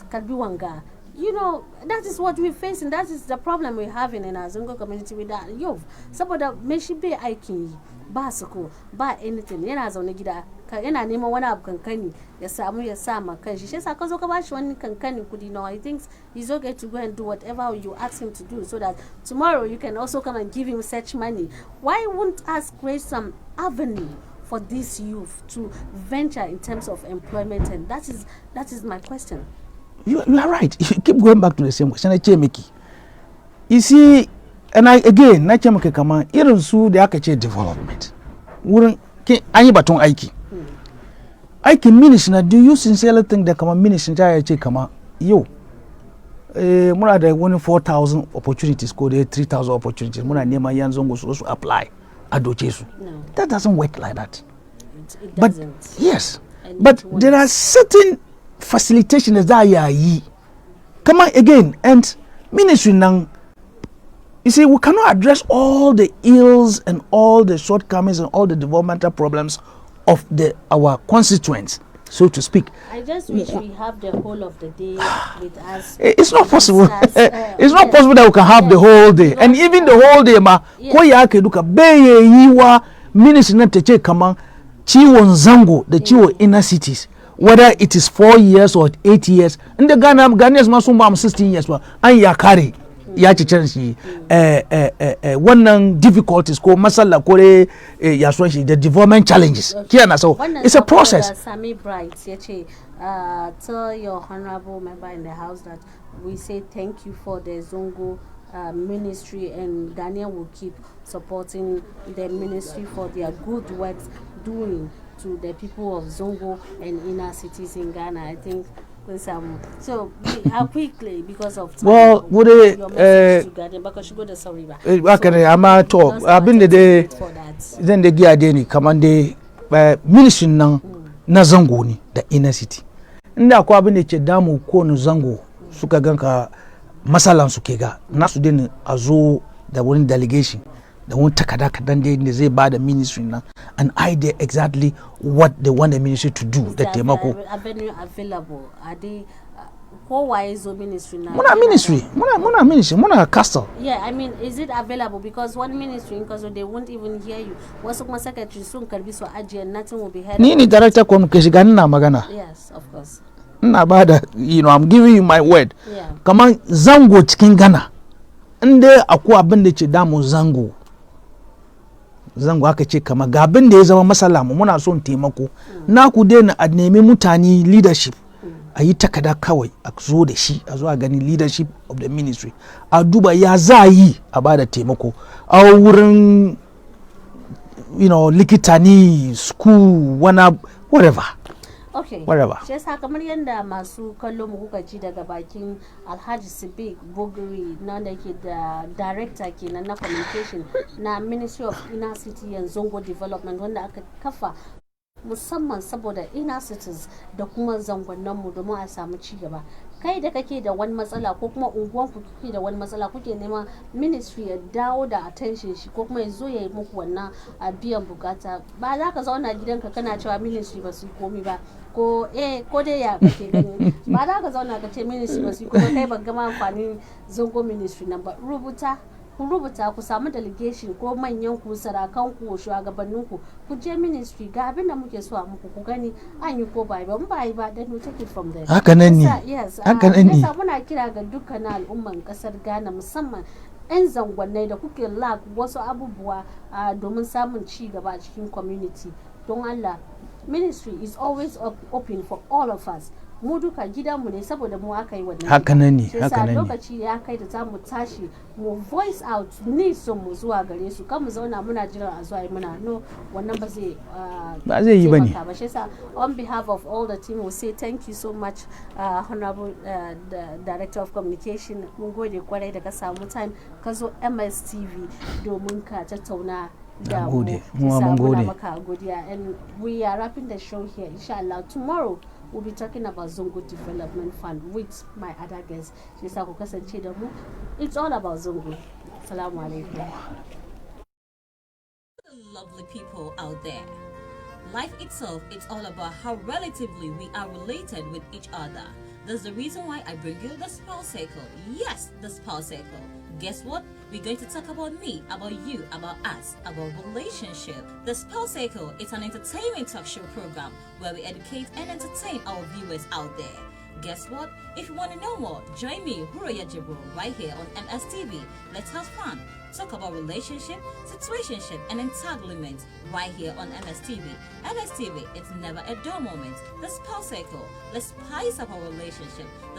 kalbi wanga. You know, that is what we face, and that is the problem we're having in our Zongo community with that youth. Saboda me shi bai aikin yi, ba suko, ba anything. Yana zaune gida, yana neman wani abu kankani ya samu ya sa ma kanshi. Shi yasa ka zo ka bashi wani kankani kudi. No, he thinks he's okay to go and do whatever you ask him to do, so that tomorrow you can also come and give him such money. Why won't us create some avenue for this youth to venture in terms of employment? And that is my question. You are right. You keep going back to the same question. You see, and again, na ce maka kama irin su da aka ce development. Wurin an yi baton aiki. Aikin ministry na, do you sincerely think that kama ministry ta ya ce kama yau muna da wani 4,000 opportunities ko da 3,000 opportunities muna neman yan Zongo su apply a doce su. That doesn't work like that. It but doesn't. Yes, but there are certain facilitation that yi. Come on again, and ministry now. You see, we cannot address all the ills and all the shortcomings and all the developmental problems of our constituents, so to speak. I just wish we have the whole of the day with us. It's not possible. It's not possible that we can have the whole day, and even the whole day, ko ya ke duka beye yiwa ministry na teche kama ciwon Zango, the ciwon inner cities. Whether it is 4 years or 8 years, and the Ghanaians must be 16 years, and ya carry ya chance one difficulties ko masala kore ya so the development challenges. So it's a process. Sammy Bright, tell your honorable member in the house that we say thank you for the Zongo ministry, and Daniel will keep supporting the ministry for their good works doing to the people of Zongo and inner cities in Ghana. I think so quickly because of time. Well, would it I'm talk I've been the day then the gear deni commande ministry na Zongo ni the inner city nda kwa abin da ke damu ko no Zango suka ganka masalan su ke ga nasu din azo da wani delegation da wani takada kadan da zai ba da ministry na an idea exactly what they want the ministry to do. The taimako avenue available are they wise ministry now? Muna ministry muna castle. Yeah, I mean, is it available? Because one ministry, because they won't even hear you. Wasu kuma secretary sun karbi su ajiye, nothing will be heard. Ni director communication gani na magana. Yes, of course. Na bada, I'm giving you my word. Yeah. Kaman Zango cikin Ghana. Inde akwai abin da ke damu Zango aka ce kama ga abin da ya zama masala mu muna son taimako na ku daina a nemi mutane leadership a yi takada kawai a zo da shi a zo a gani leadership of the ministry a duba ya za yi a bada taimako a wurin likita ni school whatever. Okay. Whatever. Shi yasa kamar yadda masu kallo mu kuka ji daga bakin Alhaji Sibik Boguri na da ke da director kenan na communication na Ministry of Inner City and Zongo Development wanda aka kafa musamman saboda inner cities da kuma zangonnan mu domin a samu ci gaba. Kai da kake da wani matsala ko kuma unguwan ku kuke da wani matsala kuke neman ministry ya dawo da attention shi ko kuma ya zo ya yi muku wannan biyan bukata, ba za ka zauna gidanka kana cewa ministry ba su yi komi ba ko dai ya kake gani ba za ka zauna ka ce ministry ba su yi komi kai ba gama amfanin Zongo ministry nan ba. Ku rubuta ku samu delegation ko manyan ku sarakan ku shugabannin ku je ministry ga abin da muke so a muku ku gani an yi ko ba yi ba then we take it from there. Haka nan ne. Yes, haka nan ne. Muna kira ga dukkan al'umman kasar Ghana musamman 'yan zangonnai da kuke lack wasu abubuwa domin samun ci gaba a cikin community. Don Allah, ministry is always open for all of us. mu duka gidanmu ne saboda mu aka yi wannan haka nan ne haka nan ne lokaci ya kai da za mu tashi mu voice out ni so mu zuwa gare su kan mu zauna muna jiran a zuwa yi muna no wannan ba zai yi bane ba shi yasa on behalf of all the team we say thank you so much honorable director of communication mun gode kwarai da ka samu time ka zo MSTV domin ka tattauna da mu maka godiya and we are wrapping the show here inshallah tomorrow we'll be talking about Zongo Development Fund with my other guests. It's all about Zongo. Assalamu alaikum. Lovely people out there. Life itself, it's all about how relatively we are related with each other. That's the reason why I bring you the Spell Circle. Yes, the Spell Circle. Guess what? We're going to talk about me, about you, about us, about relationship. The Spell Circle is an entertainment talk show program where we educate and entertain our viewers out there. Guess what? If you want to know more, join me, Huroya Jibro, right here on MSTV. Let's have fun. Talk about relationship, situationship, and entanglement right here on MSTV. MSTV, it's never a dull moment. The Spell Circle. Let's spice up our relationship. The